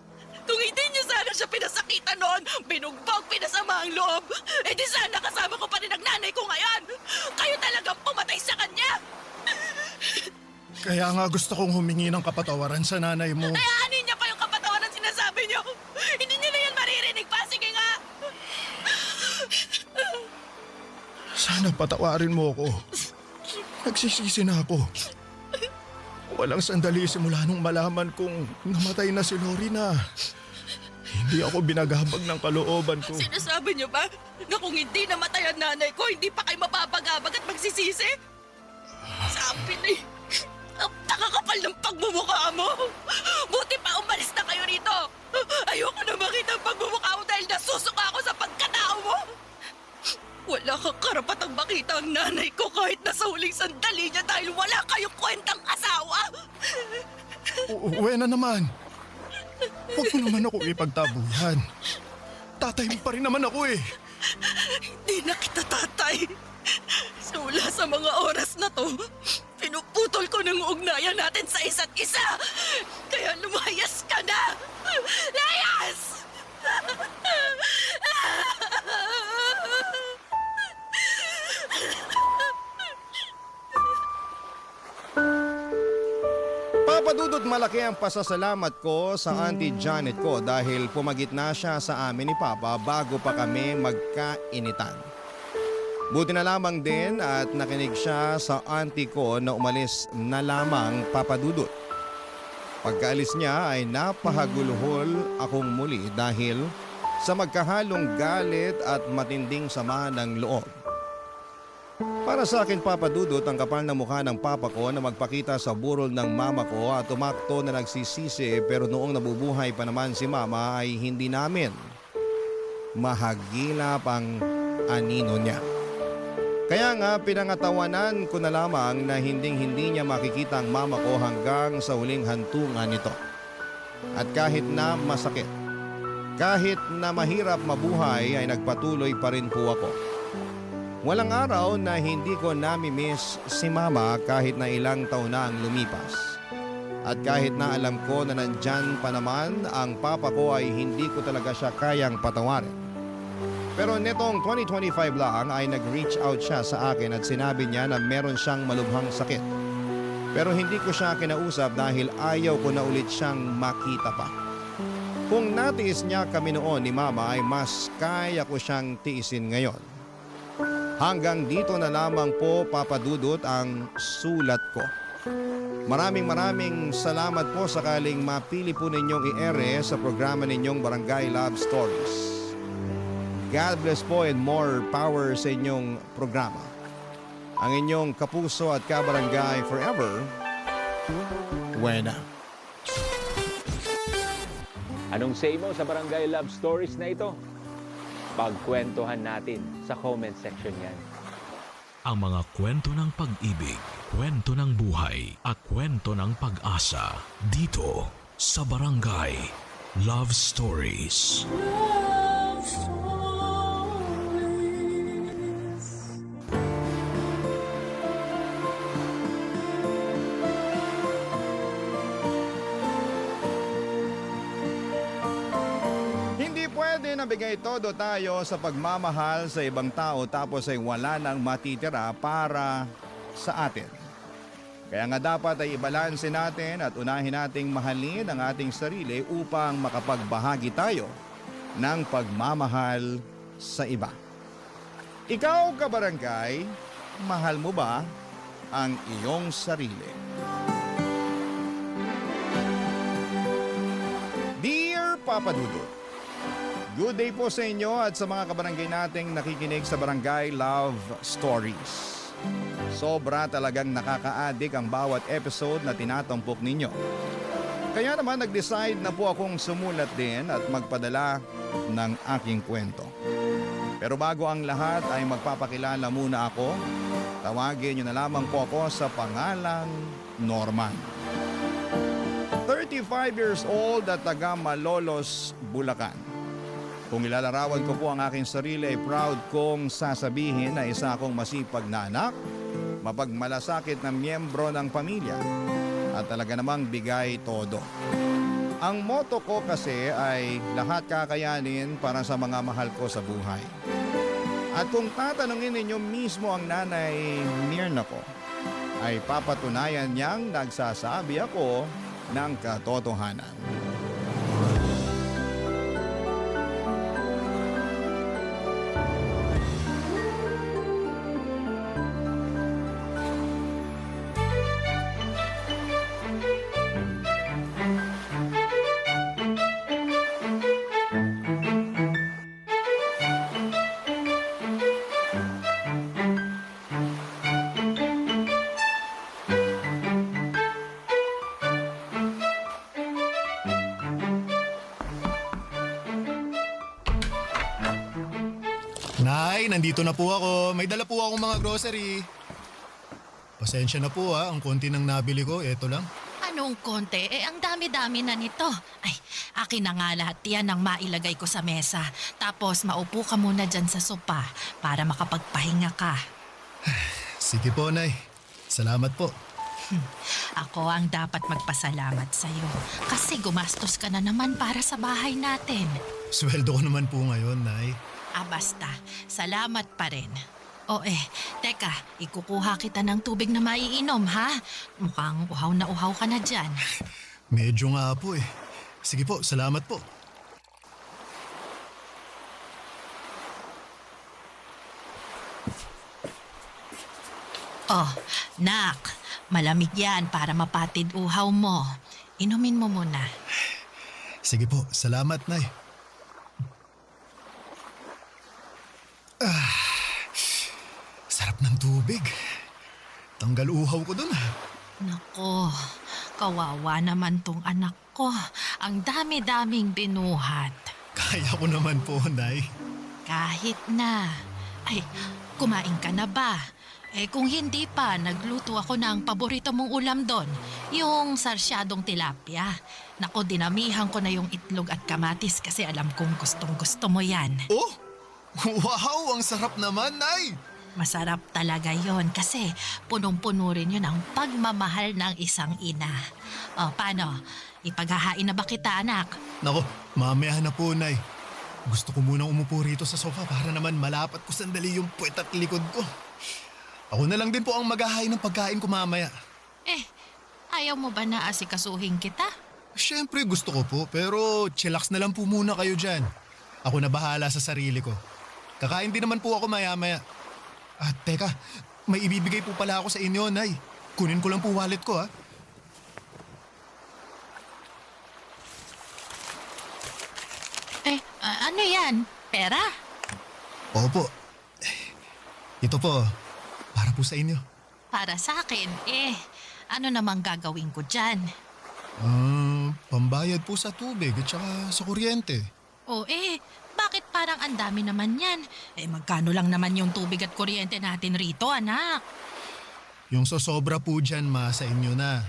Kung hindi niyo sana siya pinasakitan noon, binugbog, pinasama ang loob, di sana kasama ko pa rin ang nanay ko ngayon! Kayo talagang pumatay sa kanya! Kaya nga gusto kong humingi ng kapatawaran sa nanay mo. Kaya anin niya pa yung kapatawaran sinasabi niyo? Hindi niyo na yan maririnig pa, sige nga! Sana patawarin mo ako. Nagsisisi na ako. Walang sandali simula nung malaman kong namatay na si Lori na hindi ako binagabag ng kalooban ko. Sinasabi niyo ba na kung hindi namatay ang nanay ko, hindi pa kayo mapapagabag at magsisisi? Sabi na ang nakakapal ng pagmumukha mo. Buti pa umalis na kayo rito. Ayoko na makita ang pagmumukha mo dahil nasusuka ako sa pagkatao mo. Wala kang karapatang makita ang nanay ko kahit nasa huling sandali niya dahil wala kayong kwentang asawa. Uwe na naman. Huwag mo naman ako ipagtabuyan. Tatay mo pa rin naman ako eh. Hindi na kita tatay. Simula sa mga oras na to, pinuputol ko ng ugnayan natin sa isa't isa. Kaya lumayas ka na. Layas! Papadudot malaki ang pasasalamat ko sa Auntie Janet ko dahil pumagitna siya sa amin ni Papa bago pa kami magkainitan. Buti na lamang din at nakinig siya sa auntie ko na umalis na lamang Papadudot. Pagkaalis niya ay napahaguluhol akong muli dahil sa magkahalong galit at matinding sama ng loob. Para sa akin, Papa Dudut, ang kapal na mukha ng papa ko na magpakita sa burol ng mama ko at tumakto na nagsisisi pero noong nabubuhay pa naman si mama ay hindi namin mahagilap ang anino niya. Kaya nga pinangatawanan ko na lamang na hinding-hindi niya makikita ang mama ko hanggang sa huling hantungan nito. At kahit na masakit, kahit na mahirap mabuhay ay nagpatuloy pa rin po ako. Walang araw na hindi ko nami-miss si mama kahit na ilang taon na ang lumipas. At kahit na alam ko na nandyan pa naman ang papa ko ay hindi ko talaga siya kayang patawarin. Pero netong 2025 lang ay nag-reach out siya sa akin at sinabi niya na meron siyang malubhang sakit. Pero hindi ko siya kinausap dahil ayaw ko na ulit siyang makita pa. Kung natiis niya kami noon ni mama ay mas kaya ko siyang tiisin ngayon. Hanggang dito na lamang po, Papa Dudut, ang sulat ko. Maraming salamat po sakaling mapili po ninyong i-ere sa programa ninyong Barangay Love Stories. God bless po and more power sa inyong programa. Ang inyong kapuso at kabarangay forever, Wena. Anong say mo sa Barangay Love Stories na ito? Pagkwentuhan natin sa comment section yan. Ang mga kwento ng pag-ibig, kwento ng buhay, at kwento ng pag-asa dito sa Barangay Love Stories. Love Stories. Nabigay todo tayo sa pagmamahal sa ibang tao tapos ay wala nang matitira para sa atin. Kaya nga dapat ay ibalanse natin at unahin nating mahalin ang ating sarili upang makapagbahagi tayo ng pagmamahal sa iba. Ikaw, kabarangay, mahal mo ba ang iyong sarili? Dear Papa Dudut, good day po sa inyo at sa mga kabarangay nating nakikinig sa Barangay Love Stories. Sobra talagang nakaka-addict ang bawat episode na tinatampok ninyo. Kaya naman nag-decide na po akong sumulat din at magpadala ng aking kwento. Pero bago ang lahat ay magpapakilala muna ako. Tawagin nyo na lamang po ako sa pangalang Norman. 35 years old at taga Malolos, Bulacan. Kung ilalarawan ko po ang aking sarili ay proud kong sasabihin na isa akong masipag na anak, mapagmalasakit na miyembro ng pamilya at talaga namang bigay todo. Ang motto ko kasi ay lahat kakayanin para sa mga mahal ko sa buhay. At kung tatanungin ninyo mismo ang nanay Mirna ko, ay papatunayan niyang nagsasabi ako ng katotohanan. Nay, nandito na po ako. May dala po akong mga grocery. Pasensya na po ang konti ng nabili ko, eto lang. Anong konti? Ang dami-dami na nito. Ay, akin na nga lahat yan ang mailagay ko sa mesa. Tapos maupo ka muna dyan sa sopa para makapagpahinga ka. Sige po, Nay. Salamat po. Ako ang dapat magpasalamat sa'yo kasi gumastos ka na naman para sa bahay natin. Sweldo ko naman po ngayon, Nay. Basta, salamat pa rin. Teka, ikukuha kita ng tubig na maiinom, ha? Mukhang uhaw na uhaw ka na dyan. Medyo nga po eh. Sige po, salamat po. Nak, malamig yan para mapatid uhaw mo. Inumin mo muna. Sige po, salamat, Nay. Sarap ng tubig. Tanggal uhaw ko dun. Nako, kawawa naman tong anak ko. Ang dami-daming binuhat. Kaya ko naman po, Nay. Kahit na. Ay, kumain ka na ba? Kung hindi pa, nagluto ako ng paborito mong ulam doon. Yung sarsyadong tilapia. Nako, dinamihan ko na yung itlog at kamatis kasi alam kong gustong-gusto mo yan. Oh! Wow! Ang sarap naman, Nay! Masarap talaga yon kasi punong-puno rin yun ang pagmamahal ng isang ina. Paano? Ipaghahain na ba kita, anak? Nako, mamaya na po, Nay. Gusto ko munang umupo rito sa sofa para naman malapat ko sandali yung puwet at likod ko. Ako na lang din po ang maghahain ng pagkain ko mamaya. Ayaw mo ba na asikasuhin kita? Siyempre gusto ko po, pero chillax na lang po muna kayo dyan. Ako na bahala sa sarili ko. Kakain din naman po ako maya-maya. At teka, may ibibigay po pala ako sa inyo, Nay. Kunin ko lang po wallet ko, ha? Ano yan? Pera? Opo. Ito po, para po sa inyo. Para sa akin, ano namang gagawin ko dyan? Pambayad po sa tubig at saka sa kuryente. Bakit parang ang dami naman yan? Magkano lang naman yung tubig at kuryente natin rito, anak? Yung sosobra po dyan, ma, sa inyo na.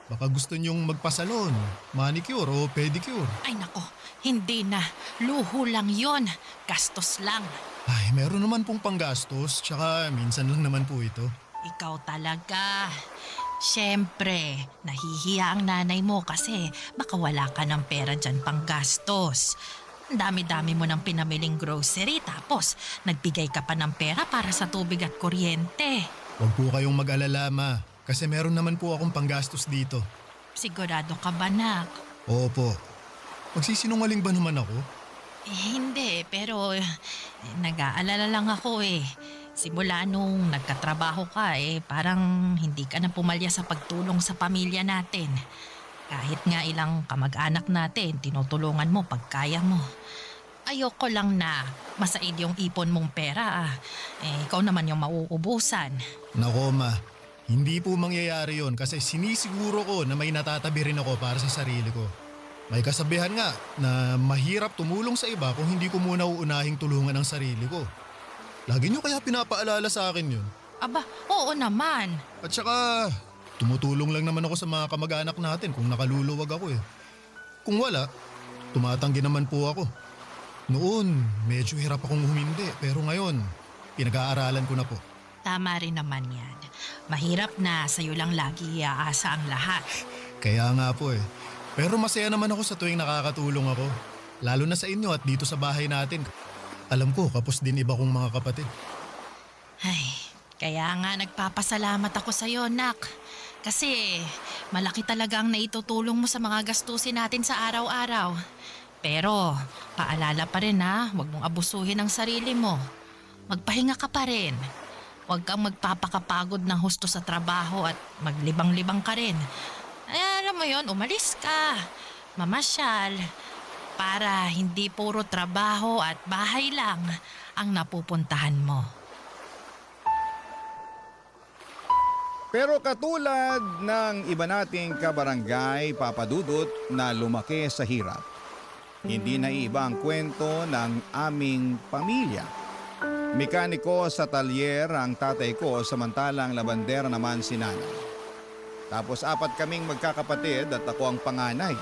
Baka gusto nyong magpasalon, manicure o pedicure. Ay nako, hindi na. Luho lang yon. Gastos lang. Ay, meron naman pong panggastos, tsaka minsan lang naman po ito. Ikaw talaga. Siyempre, nahihiya ang nanay mo kasi baka wala ka ng pera dyan pang gastos. Ang dami-dami mo ng pinamiling grocery tapos nagbigay ka pa ng pera para sa tubig at kuryente. Huwag po kayong mag-alala, ma, kasi meron naman po akong panggastos dito. Sigurado ka ba, nak? Opo. Magsisinungaling ba naman ako? Hindi, pero nag-aalala lang ako Simula nung nagkatrabaho ka parang hindi ka na pumalya sa pagtulong sa pamilya natin. Kahit nga ilang kamag-anak natin, tinutulungan mo pag kaya mo. Ayoko lang na masaid yung ipon mong pera ikaw naman yung mauubusan. Nako, ma, hindi po mangyayari yon kasi sinisiguro ko na may natatabi rin ako para sa sarili ko. May kasabihan nga na mahirap tumulong sa iba kung hindi ko muna uunahing tulungan ang sarili ko. Lagi nyo kaya pinapaalala sa akin yun. Aba, oo naman. At saka, tumutulong lang naman ako sa mga kamag-anak natin kung nakaluluwag ako Kung wala, tumatanggi naman po ako. Noon, medyo hirap akong humindi pero ngayon, pinag-aaralan ko na po. Tama rin naman yan. Mahirap na sa'yo lang lagi iaasa ang lahat. Kaya nga po eh. Pero masaya naman ako sa tuwing nakakatulong ako. Lalo na sa inyo at dito sa bahay natin. Alam ko, kapos din iba kong mga kapatid. Ay, kaya nga nagpapasalamat ako sa'yo, Nak. Kasi malaki talaga ang naitutulong mo sa mga gastusin natin sa araw-araw. Pero paalala pa rin ha, huwag mong abusuhin ang sarili mo. Magpahinga ka pa rin. Huwag kang magpapakapagod ng husto sa trabaho at maglibang-libang ka rin. Ay, alam mo yon, umalis ka. Mamasyal. Para hindi puro trabaho at bahay lang ang napupuntahan mo. Pero katulad ng iba nating kabarangay, Papa Dudut, na lumaki sa hirap, hindi na iba ang kwento ng aming pamilya. Mekaniko sa talyer ang tatay ko, samantalang labandera naman si nanay. Tapos 4 kaming magkakapatid at ako ang panganay.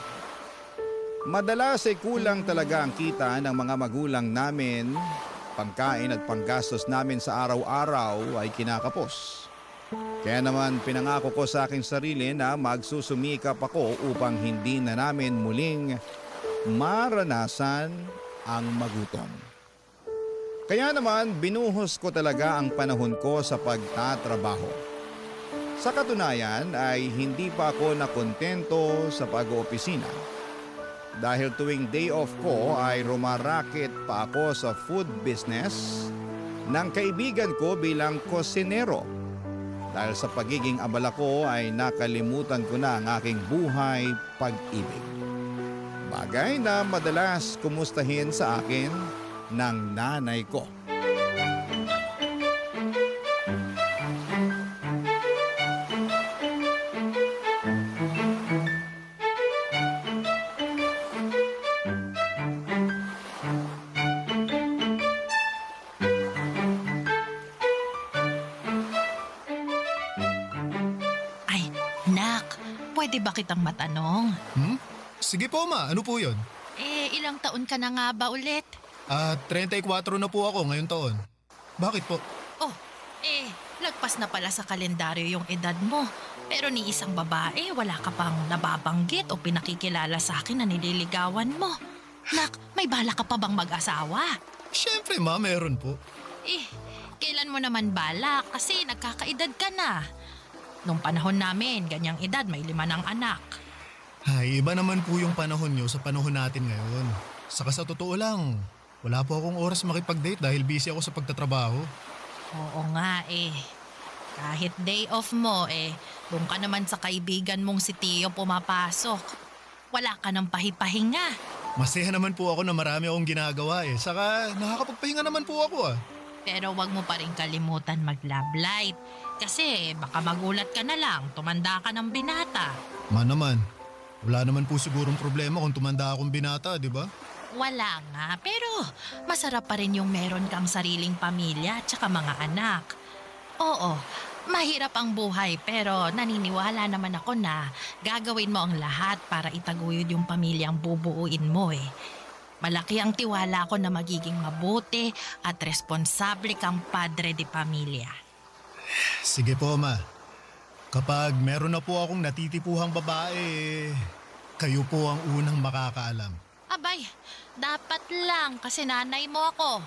Madalas ay kulang talaga ang kita ng mga magulang namin. Pangkain at panggastos namin sa araw-araw ay kinakapos. Kaya naman pinangako ko sa aking sarili na magsusumikap ako upang hindi na namin muling maranasan ang magutom. Kaya naman binuhos ko talaga ang panahon ko sa pagtatrabaho. Sa katunayan ay hindi pa ako nakontento sa pag-oopisina. Dahil tuwing day off ko ay rumaraket pa ako sa food business ng kaibigan ko bilang kosinero. Dahil sa pagiging abala ko ay nakalimutan ko na ang aking buhay pag-ibig. Bagay na madalas kumustahin sa akin ng nanay ko. Ay, Nak, pwede ba kitang matanong? Sige po ma, ano po yun? Ilang taon ka na nga ba ulit? 34 na po ako ngayong taon. Bakit po? Oh, lagpas na pala sa kalendaryo yung edad mo. Pero ni isang babae, wala ka pang nababanggit o pinakikilala sa akin na nililigawan mo. Nak, may bala ka pa bang mag-asawa? Siyempre ma, meron po. Kailan mo naman bala? Kasi nagkakaedad ka na. Nung panahon namin, ganyang edad, may 5 ng anak. Ay, iba naman po yung panahon nyo sa panahon natin ngayon. Saka sa totoo lang, wala po akong oras makipag-date dahil busy ako sa pagtatrabaho. Oo nga Kahit day off mo doon ka naman sa kaibigan mong si Tio pumapasok. Wala ka ng pahipahinga. Masaya naman po ako na marami akong ginagawa Saka nakakapagpahinga naman po ako Pero wag mo pa rin kalimutan mag-love light. Kasi baka magulat ka na lang, tumanda ka ng binata. naman, wala naman po sigurong problema kung tumanda akong binata, di ba? Wala nga, pero masarap pa rin yung meron kang sariling pamilya at saka mga anak. Oo, mahirap ang buhay pero naniniwala naman ako na gagawin mo ang lahat para itaguyod yung pamilyang bubuuin mo Malaki ang tiwala ko na magiging mabuti at responsable kang padre de pamilya. Sige po ma, kapag meron na po akong natitipuhang babae, kayo po ang unang makakaalam. Abay, dapat lang kasi nanay mo ako.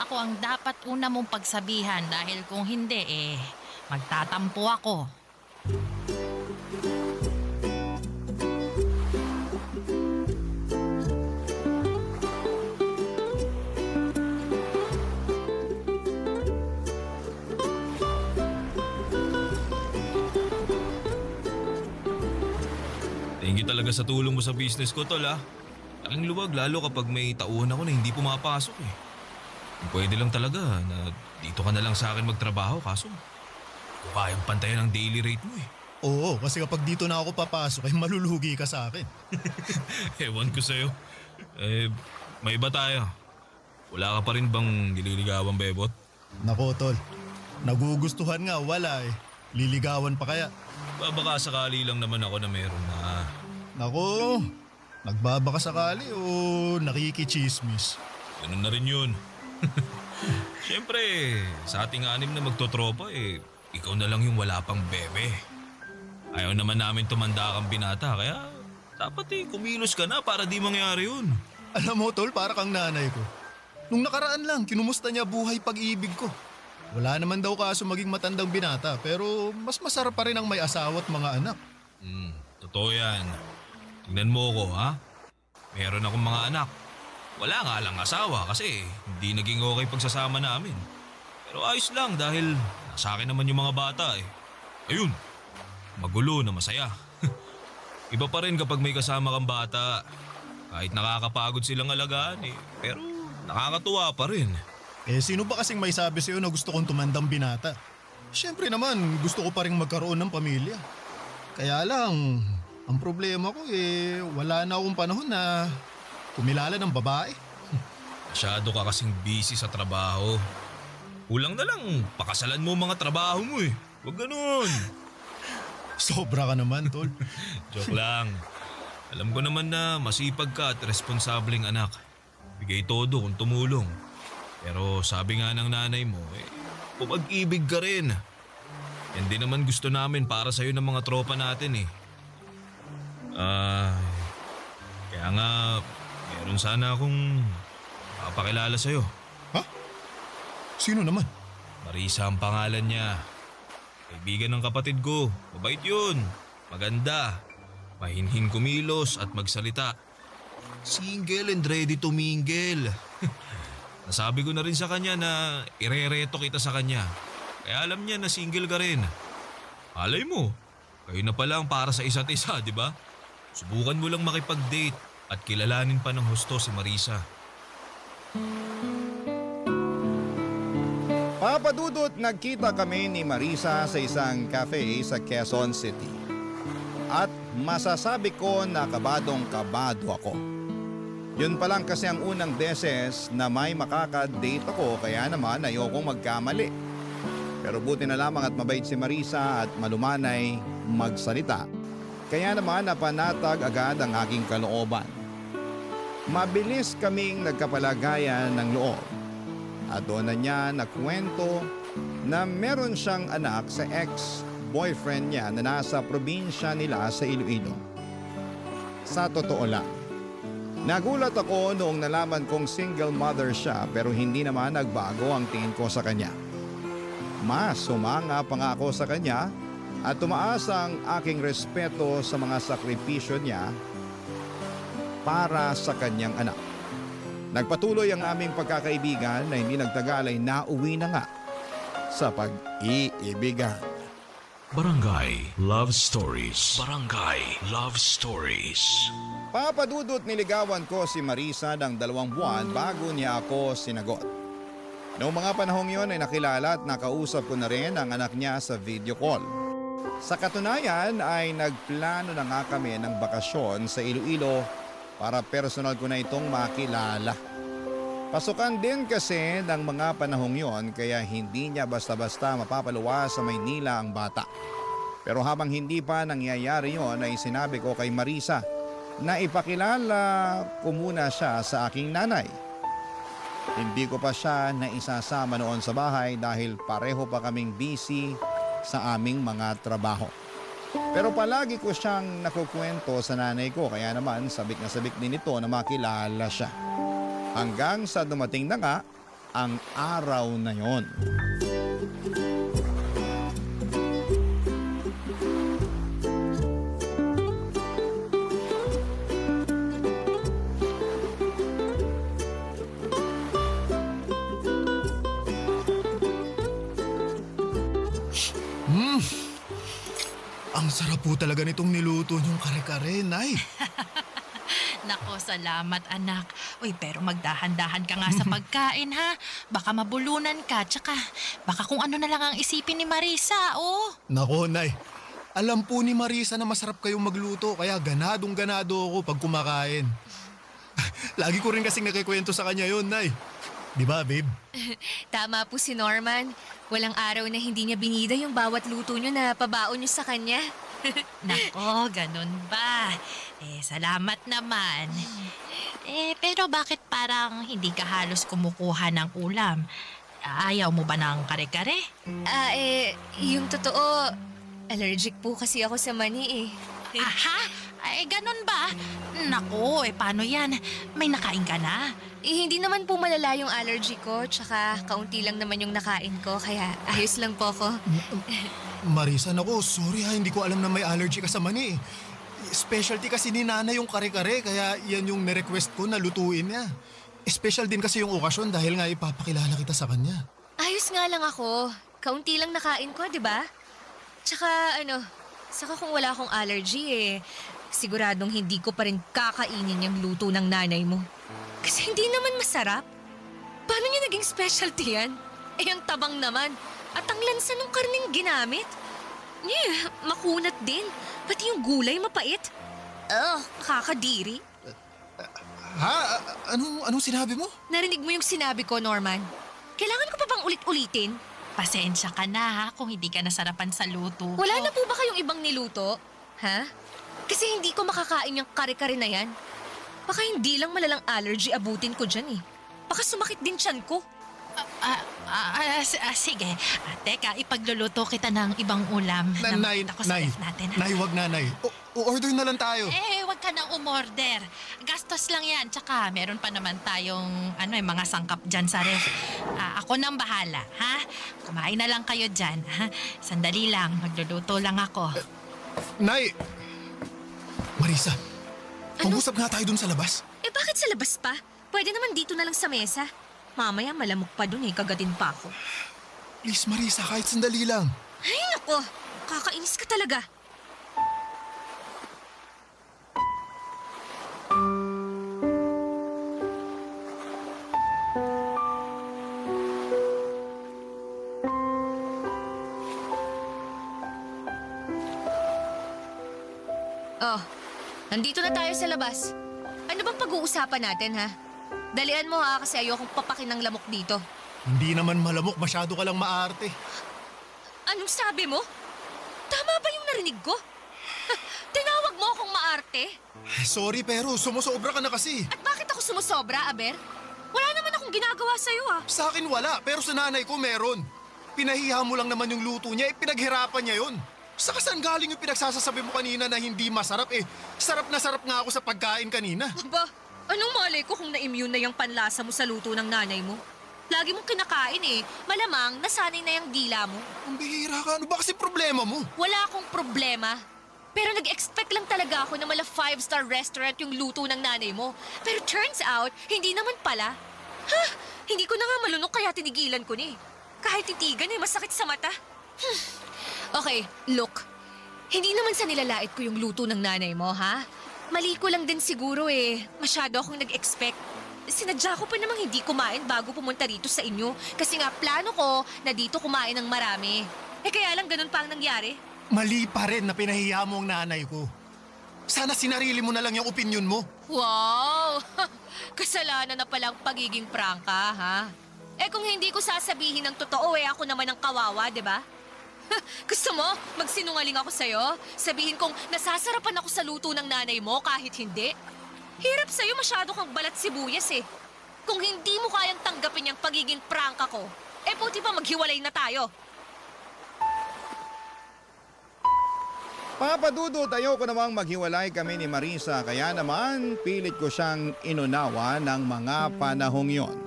Ako ang dapat una mong pagsabihan dahil kung hindi magtatampo ako. Thank you talaga sa tulong mo sa business ko, tol, ha? Laking luwag, lalo kapag may tauhan ako na hindi pumapasok, Kung pwede lang talaga na dito ka na lang sa akin magtrabaho, kaso kung kayang pantayan ang daily rate mo, Oo, kasi kapag dito na ako papasok ay malulugi ka sa akin. Ewan ko sa'yo. May iba tayo. Wala ka pa rin bang nililigawang bebot? Nako tol, nagugustuhan nga, wala Liligawan pa kaya? Baka sakali lang naman ako na meron na. Nako, nagbabaka sakali o nakikichismis? Ganun na rin yun. Siyempre, sa ating anim na magtotropa ikaw na lang yung wala pang bebe. Ayaw naman namin tumanda kang binata kaya dapat kumilos ka na para di mangyari yun. Alam mo tol, para kang nanay ko. Nung nakaraan lang, kinumusta niya buhay pag-ibig ko. Wala naman daw kaso maging matandang binata pero mas masarap pa rin ang may asawa at mga anak. Totoo yan. Tingnan mo ko ha. Meron akong mga anak. Wala nga lang asawa kasi hindi naging okay pagsasama namin. Pero ayos lang dahil nasa akin naman yung mga bata Ayun, magulo na masaya. Iba pa rin kapag may kasama kang bata. Kahit nakakapagod silang alagaan pero nakakatuwa pa rin. Sino ba kasing may sabi sa'yo na gusto kong tumandang binata? Siyempre naman, gusto ko pa rin magkaroon ng pamilya. Kaya lang, ang problema ko wala na akong panahon na kumilala ng babae. Masyado ka kasing busy sa trabaho. Kulang na lang, pakasalan mo mga trabaho mo Huwag ganun. Sobra ka naman, tol. Joke lang. Alam ko naman na masipag ka at responsableng anak. Bigay todo kung tumulong. Pero sabi nga ng nanay mo, pumag-ibig ka rin. Yan din naman gusto namin para sa'yo ng mga tropa natin Kaya nga, meron sana akong papakilala sa'yo. Ha? Sino naman? Marisa ang pangalan niya. Kaibigan ng kapatid ko. Mabait yun. Maganda. Mahinhin kumilos at magsalita. Single and ready to mingle. Nasabi ko na rin sa kanya na irereto kita sa kanya. Kaya alam niya na single ka rin. Alay mo, kayo na pala ang para sa isa't isa, di ba? Subukan mo lang makipag-date at kilalanin pa ng husto si Marisa. Papa Dudut, nagkita kami ni Marisa sa isang cafe sa Quezon City. At masasabi ko na kabadong-kabado ako. Yun pa lang kasi ang unang beses na may makaka-date ako kaya naman ayokong magkamali. Pero buti na lamang at mabait si Marisa at malumanay magsalita. Kaya naman napanatag agad ang aking kalooban. Mabilis kaming nagkapalagayan ng loob. At doon na niya nakwento na meron siyang anak sa ex-boyfriend niya na nasa probinsya nila sa Iloilo. Sa totoo lang, nagulat ako noong nalaman kong single mother siya pero hindi naman nagbago ang tingin ko sa kanya. Mas sumanga pa nga ako sa kanya at tumaas ang aking respeto sa mga sakripisyo niya para sa kanyang anak. Nagpatuloy ang aming pagkakaibigan na hindi nagtagal ay nauwi na nga sa pag-iibigan. Barangay Love Stories. Barangay Love Stories. Papa Dudut, niligawan ko si Marisa ng 2 buwan bago niya ako sinagot. Noong mga panahong yon ay nakilala at nakausap ko na rin ang anak niya sa video call. Sa katunayan ay nagplano na nga kami ng bakasyon sa Iloilo para personal ko na itong makilala. Pasukan din kasi ng mga panahong yon kaya hindi niya basta-basta mapapaluwas sa Maynila ang bata. Pero habang hindi pa nangyayari yon ay sinabi ko kay Marisa na ipakilala ko muna siya sa aking nanay. Hindi ko pa siya naisasama noon sa bahay dahil pareho pa kaming busy sa aming mga trabaho. Pero palagi ko siyang nakukwento sa nanay ko kaya naman sabik na sabik din ito na makilala siya. Hanggang sa dumating na nga ang araw na yon. Ang sarap po talaga nitong niluto niyong kare-kare, Nay. Nako, salamat anak. Uy, pero magdahan-dahan ka nga sa pagkain ha. Baka mabulunan ka, tsaka baka kung ano na lang ang isipin ni Marisa, oh. Nako, Nay. Alam po ni Marisa na masarap kayong magluto kaya ganadong-ganado ako pag kumakain. Lagi ko rin kasing nakikwento sa kanya yon, Nay. Di ba, babe? Tama po si Norman. Walang araw na hindi niya binida yung bawat luto niyo na pabaon niyo sa kanya. Nako, ganun ba? Salamat naman. Pero bakit parang hindi ka halos kumukuha ng ulam? Ayaw mo ba ng kare-kare? Yung totoo, allergic po kasi ako sa mani eh. Aha? Ganun ba? Nako, paano yan? May nakain ka na? Hindi naman po malala yung allergy ko, tsaka kaunti lang naman yung nakain ko, kaya ayos lang po ako. Marisa, nako, sorry ha, hindi ko alam na may allergy ka sa mani. Specialty kasi ni Nana yung kare-kare, kaya yan yung nirequest ko na lutuin niya. Special din kasi yung okasyon dahil nga ipapakilala kita sa kanya. Ayos nga lang ako. Kaunti lang nakain ko, di ba? Tsaka saka kung wala akong allergy siguradong hindi ko pa rin kakainin yung luto ng nanay mo. Kasi hindi naman masarap. Paano niya naging specialty yan? Ang tabang naman. At ang lansa ng karning ginamit. Makunat din. Pati yung gulay mapait. Kakadiri. Ha? Anong sinabi mo? Narinig mo yung sinabi ko, Norman? Kailangan ko pa bang ulit-ulitin? Pasensya ka na ha kung hindi ka nasarapan sa luto ko. Wala na po ba kayong ibang niluto? Ha? Kasi hindi ko makakain yung kare-kare na yan. Baka hindi lang malalang allergy abutin ko dyan eh. Baka sumakit din tiyan ko. Sige. Teka, ipagluluto kita ng ibang ulam. Nay, Nakita ko sa ref natin. Nay, wag na, Nay. Order na lang tayo. Wag ka nang umorder. Gastos lang yan. Tsaka meron pa naman tayong mga sangkap dyan sa ref. Ako nang bahala, ha? Kumain na lang kayo dyan, ha? Sandali lang, magluluto lang ako. Nay! Marisa, mag-usap nga tayo dun sa labas. Bakit sa labas pa? Pwede naman dito na lang sa mesa. Mamaya malamok pa dun kagatin pa ako. Please, Marisa, kahit sandali lang. Ay, nako. Kakainis ka talaga. Nandito na tayo sa labas. Ano bang pag-uusapan natin, ha? Dalian mo ha, kasi ayokong papakin ng lamok dito. Hindi naman malamok, masyado ka lang maarte. Anong sabi mo? Tama ba yung narinig ko? Tinawag mo akong maarte? Sorry pero sumusobra ka na kasi. At bakit ako sumusobra, Aber? Wala naman akong ginagawa sa'yo, ha? Sa akin wala, pero sa nanay ko meron. Pinahiya mo lang naman yung luto niya, pinaghirapan niya yun. Saka saan galing yung pinagsasasabi mo kanina na hindi masarap Sarap na sarap nga ako sa pagkain kanina. Aba, anong malay ko kung na-immune na yung panlasa mo sa luto ng nanay mo? Lagi mong kinakain Malamang nasanay na yung dila mo. Ang bihira ka, ano ba kasi problema mo? Wala akong problema. Pero nag-expect lang talaga ako na mala 5-star restaurant yung luto ng nanay mo. Pero turns out, hindi naman pala. Hindi ko na nga malunok kaya tinigilan ko ni. Kahit titigan masakit sa mata. Okay, look. Hindi naman sa nilalait ko yung luto ng nanay mo, ha? Mali ko lang din siguro Masyado akong nag-expect. Sinadya ko pa namang hindi kumain bago pumunta rito sa inyo. Kasi nga plano ko na dito kumain ng marami. Kaya lang ganun pa ang nangyari. Mali pa rin na pinahiya mo ang nanay ko. Sana sinarili mo na lang yung opinion mo. Wow! Kasalanan na palang pagiging prangka, ha? Kung hindi ko sasabihin ng totoo ako naman ang kawawa, di ba? Gusto mo, magsinungaling ako sa'yo? Sabihin kong nasasarapan ako sa luto ng nanay mo kahit hindi? Hirap sa'yo, masyado kang balat sibuyas Kung hindi mo kayang tanggapin yung pagiging prangka ko, puti pa maghiwalay na tayo. Papadudot, ayoko namang maghiwalay kami ni Marisa, kaya naman pilit ko siyang inunawa ng mga panahong yon.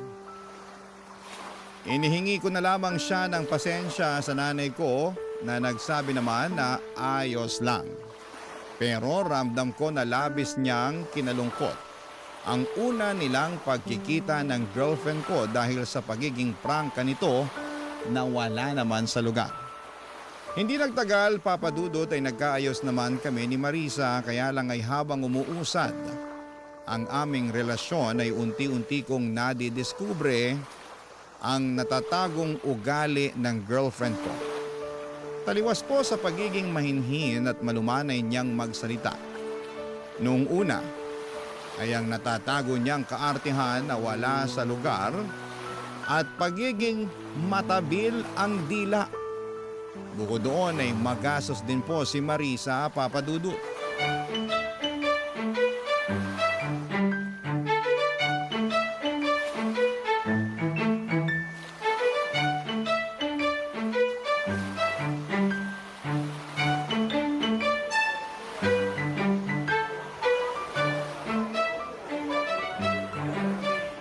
Inihingi ko na lamang siya ng pasensya sa nanay ko na nagsabi naman na ayos lang. Pero ramdam ko na labis niyang kinalungkot ang una nilang pagkikita ng girlfriend ko dahil sa pagiging prangka nito na wala naman sa lugar. Hindi nagtagal, Papadudot, ay nagkaayos naman kami ni Marisa, kaya lang ay habang umuusad ang aming relasyon ay unti-unti kong nadidiskubre ang natatagong ugali ng girlfriend ko. Taliwas po sa pagiging mahinhin at malumanay niyang magsalita. Noong una ay ang natatago niyang kaartihan na wala sa lugar at pagiging matabil ang dila. Bukod doon ay magastos din po si Marisa, Papa Dudut.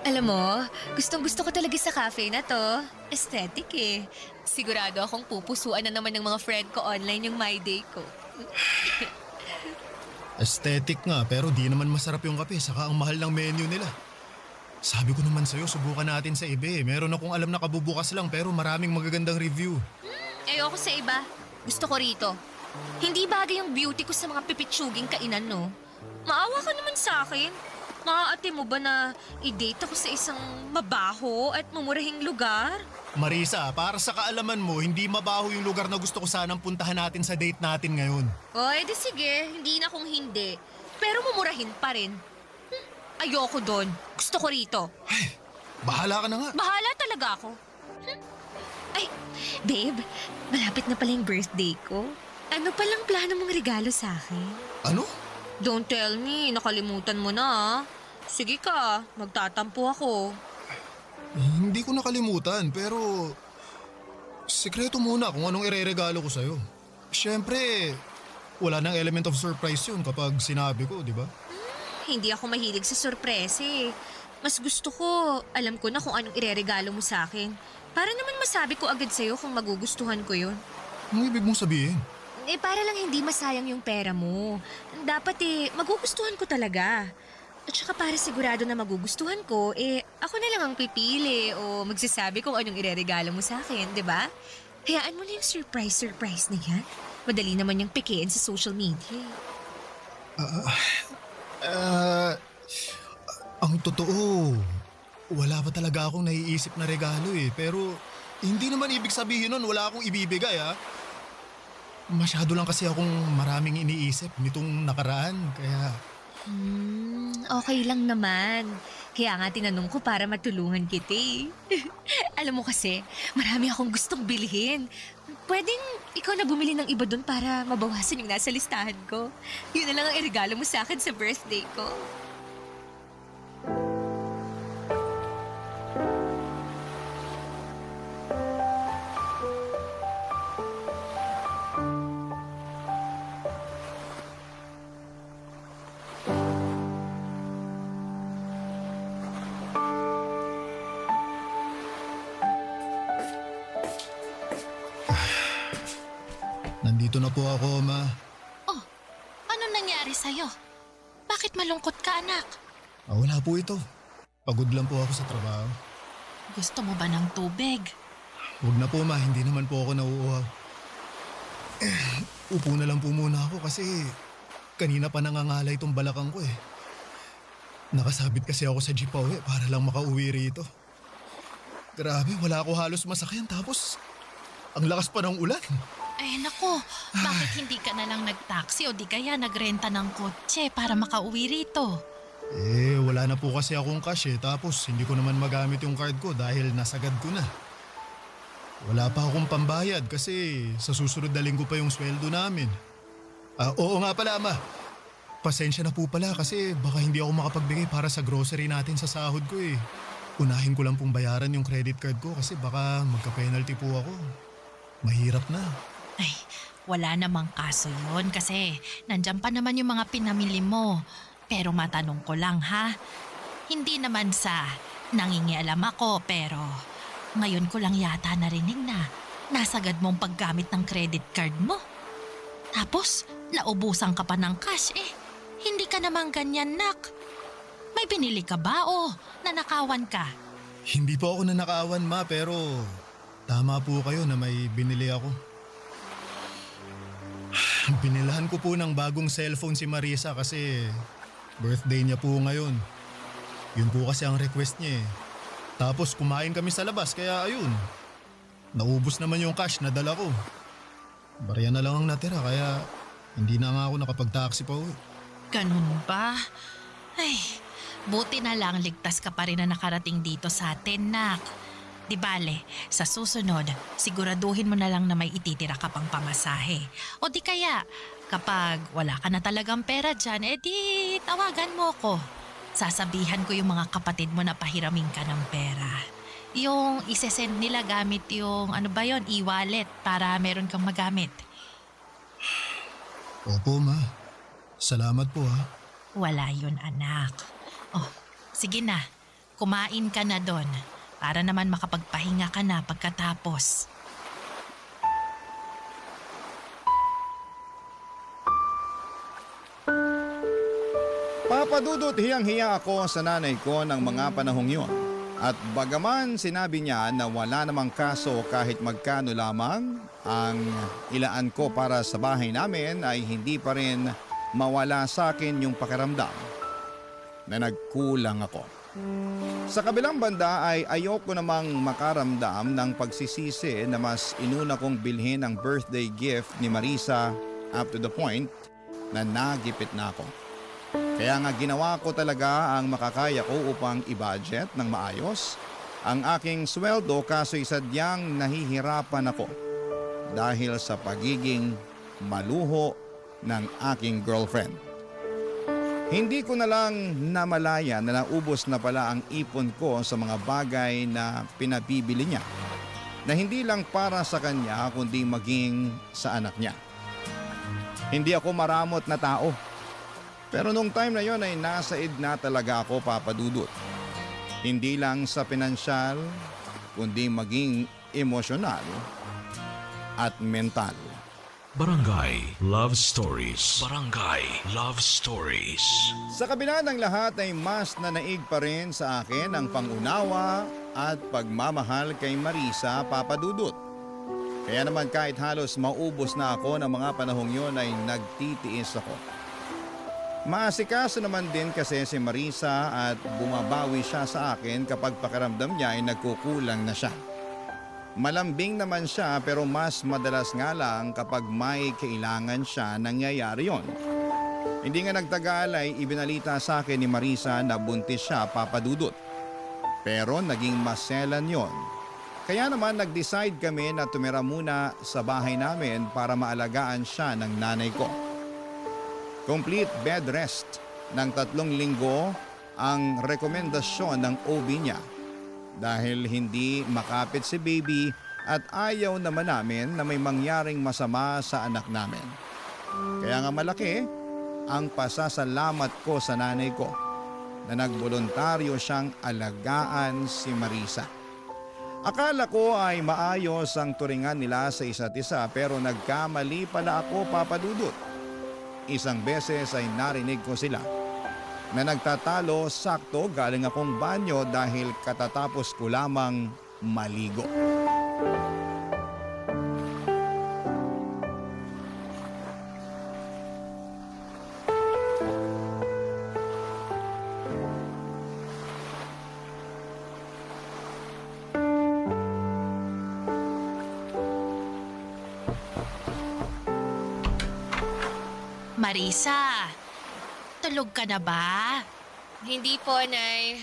Alam mo, gustong-gusto ko talaga sa cafe na to. Aesthetic eh. Sigurado akong pupusuan na naman ng mga friend ko online yung My Day ko. Aesthetic nga, pero di naman masarap yung kape, saka ang mahal ng menu nila. Sabi ko naman sa'yo, subukan natin sa iba eh. Meron akong alam na kabubukas lang pero maraming magagandang review. Ayoko sa iba. Gusto ko rito. Hindi bagay yung beauty ko sa mga pipitsuging kainan, no? Maawa ka naman sa akin. Maaate mo ba na i-date ako sa isang mabaho at mamurahing lugar? Marisa, para sa kaalaman mo, hindi mabaho yung lugar na gusto ko sanang puntahan natin sa date natin ngayon. O, edi sige. Hindi na kung hindi. Pero mamurahin pa rin. Ayoko doon. Gusto ko rito. Bahala ka na nga. Bahala talaga ako. Ay, babe, malapit na pala yung birthday ko. Ano palang plano mong regalo sa akin? Ano? Don't tell me, nakalimutan mo na ah. Sige ka, magtatampo ako. Hindi ko nakalimutan, pero sikreto muna kung anong ireregalo ko sa'yo. Siyempre, wala nang element of surprise yun kapag sinabi ko, di ba? Hindi ako mahilig sa sorpresa eh. Mas gusto ko, alam ko na kung anong ireregalo mo sa akin. Para naman masabi ko agad sa'yo kung magugustuhan ko yun. Anong ibig mong sabihin? Eh, para lang hindi masayang yung pera mo. Dapat eh, magugustuhan ko talaga. At saka para sigurado na magugustuhan ko, eh, ako na lang ang pipili o magsasabi kung anong ireregalo mo sa akin, di ba? Hayaan mo na yung surprise na yan. Madali naman yung pikiin sa social media. Ang totoo, wala pa talaga akong naiisip na regalo eh. Pero hindi naman ibig sabihin nun wala akong ibibigay ah. Masyado lang kasi akong maraming iniisip nitong nakaraan, kaya... Okay lang naman. Kaya nga tinanong ko para matulungan kita eh. Alam mo kasi, marami akong gustong bilhin. Pwedeng ikaw na bumili ng iba doon para mabawasan yung nasa listahan ko. Yun na lang ang iregalo mo sa akin sa birthday ko. Nandito na po ako, Ma. Oh, ano nangyari sa'yo? Bakit malungkot ka, anak? Wala po ito. Pagod lang po ako sa trabaho. Gusto mo ba ng tubig? Huwag na po, Ma. Hindi naman po ako nauuhaw. Upo na lang po muna ako kasi kanina pa nangangalay itong balakang ko eh. Nakasabit kasi ako sa jeep pauwi para lang makauwi rito. Grabe, wala ako halos masakyan tapos ang lakas pa ng ulan. Ay nako, bakit hindi ka na lang nag-taxi o di kaya nagrenta ng kotse para makauwi rito? Wala na po kasi akong cash eh. Tapos hindi ko naman magamit yung card ko dahil nasagad ko na. Wala pa akong pambayad kasi sa susunod na linggo pa yung sweldo namin. Oo nga pala, Ma. Pasensya na po pala kasi baka hindi ako makapagbigay para sa grocery natin sa sahod ko eh. Unahin ko lang pong bayaran yung credit card ko kasi baka magka-penalty po ako. Mahirap na. Ay, wala namang kaso yun kasi nandyan pa naman yung mga pinamili mo. Pero matanong ko lang ha, hindi naman sa nangingialam ako pero ngayon ko lang yata narinig na nasagad mong paggamit ng credit card mo. Tapos naubusan ka pa ng cash eh. Hindi ka naman ganyan, nak. May binili ka ba o nanakawan ka? Hindi po ako nanakawan, Ma, pero tama po kayo na may binili ako. Binilahan ko po ng bagong cellphone si Marisa kasi birthday niya po ngayon. Yun po kasi ang request niya eh. Tapos kumain kami sa labas kaya ayun. Naubos naman yung cash na dala ko. Barya na lang ang natira kaya hindi na nga ako nakapag-taxi pa uwi. Ganun ba? Ay, buti na lang ligtas ka pa rin na nakarating dito sa atin, nak. Di bale, sa susunod, siguraduhin mo na lang na may ititira ka pang pamasahe. O di kaya, kapag wala ka na talagang pera dyan, edi tawagan mo ko. Sasabihan ko yung mga kapatid mo na pahiramin ka ng pera. Yung isesend nila gamit yung, e-wallet para meron kang magamit. Opo, Ma. Salamat po, ha. Wala yun, anak. Oh, sige na. Kumain ka na doon para naman makapagpahinga ka na pagkatapos. Papadudot hiyang-hiya ako sa nanay ko ng mga panahong yun. At bagaman sinabi niya na wala namang kaso kahit magkano lamang ang ilaan ko para sa bahay namin ay hindi pa rin mawala sa akin yung pakiramdam na nagkulang ako. Sa kabilang banda ay ayoko namang makaramdam ng pagsisisi na mas inuna kong bilhin ang birthday gift ni Marisa up to the point na nagipit na ako. Kaya nga ginawa ko talaga ang makakaya ko upang i-budget ng maayos ang aking sweldo kaso'y sadyang nahihirapan ako dahil sa pagiging maluho ng aking girlfriend. Hindi ko na lang namalaya na naubos na pala ang ipon ko sa mga bagay na pinabibili niya na hindi lang para sa kanya kundi maging sa anak niya. Hindi ako maramot na tao. Pero nung time na yon ay nasa id na talaga ako, Papa Dudut. Hindi lang sa pinansyal, kundi maging emosyonal at mental. Barangay Love Stories. Barangay Love Stories. Sa kabila ng lahat ay mas nanaig pa rin sa akin ang pangunawa at pagmamahal kay Marisa, Papa Dudut. Kaya naman kahit halos maubos na ako ng mga panahong yon ay nagtitiis ako. Maasikaso naman din kasi si Marisa at bumabawi siya sa akin kapag pakiramdam niya ay nagkukulang na siya. Malambing naman siya pero mas madalas nga lang kapag may kailangan siya nangyayari yon. Hindi nga nagtagal ay ibinalita sa akin ni Marisa na buntis siya, Papa Dudut. Pero naging maselan yon. Kaya naman nag-decide kami na tumira muna sa bahay namin para maalagaan siya ng nanay ko. Complete bed rest ng 3 linggo ang rekomendasyon ng OB niya dahil hindi makapit si baby at ayaw naman namin na may mangyaring masama sa anak namin. Kaya nga malaki ang pasasalamat ko sa nanay ko na nagboluntaryo siyang alagaan si Marisa. Akala ko ay maayos ang turingan nila sa isa't isa pero nagkamali pala ako, Papa Dudut. Isang beses ay narinig ko sila na nagtatalo sakto galing akong banyo dahil katatapos ko lamang maligo. Marisa, tulog ka na ba? Hindi po, Nay.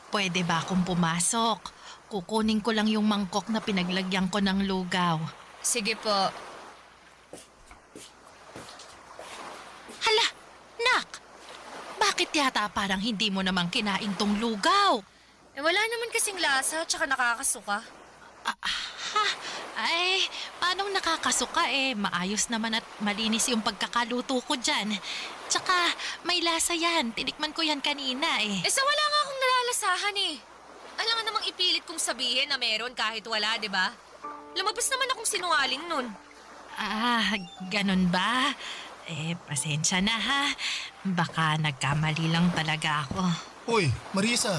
Pwede ba akong pumasok? Kukunin ko lang yung mangkok na pinaglagyan ko ng lugaw. Sige po. Hala, nak! Bakit yata parang hindi mo namang kinain tong lugaw? Wala naman kasing lasa tsaka nakakasuka. Ay, paano nakakasuka maayos naman at malinis yung pagkakaluto ko dyan. Tsaka may lasa yan, tinikman ko yan kanina Sa wala nga akong nalalasahan Alam nga namang ipilit kong sabihin na meron kahit wala, di ba? Lumabas naman akong sinungaling nun. Ganun ba? Pasensya na ha. Baka nagkamali lang talaga ako. Hoy, Marisa.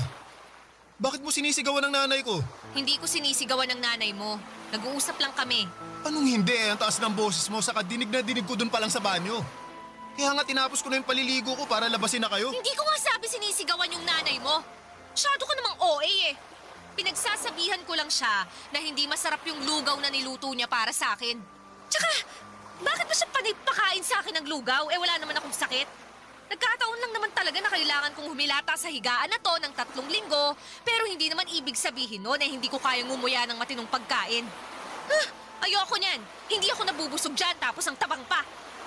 Bakit mo sinisigawan ng nanay ko? Hindi ko sinisigawan ng nanay mo. Nag-uusap lang kami. Anong hindi? Ang taas ng boses mo, saka dinig na dinig ko dun pa lang sa banyo. Kaya nga tinapos ko na yung paliligo ko para labasin na kayo. Hindi ko nga sabi sinisigawan yung nanay mo. Masyado ka namang OA Pinagsasabihan ko lang siya na hindi masarap yung lugaw na niluto niya para sa akin. Tsaka, bakit ba siya panipakain sa akin ng lugaw? Wala naman akong sakit. Nagkataon lang naman talaga na kailangan kong humilata sa higaan na to ng 3 linggo, pero hindi naman ibig sabihin nun na hindi ko kayang ngumuya ng matinong pagkain. Ayoko niyan. Hindi ako nabubusog dyan tapos ang tabang pa.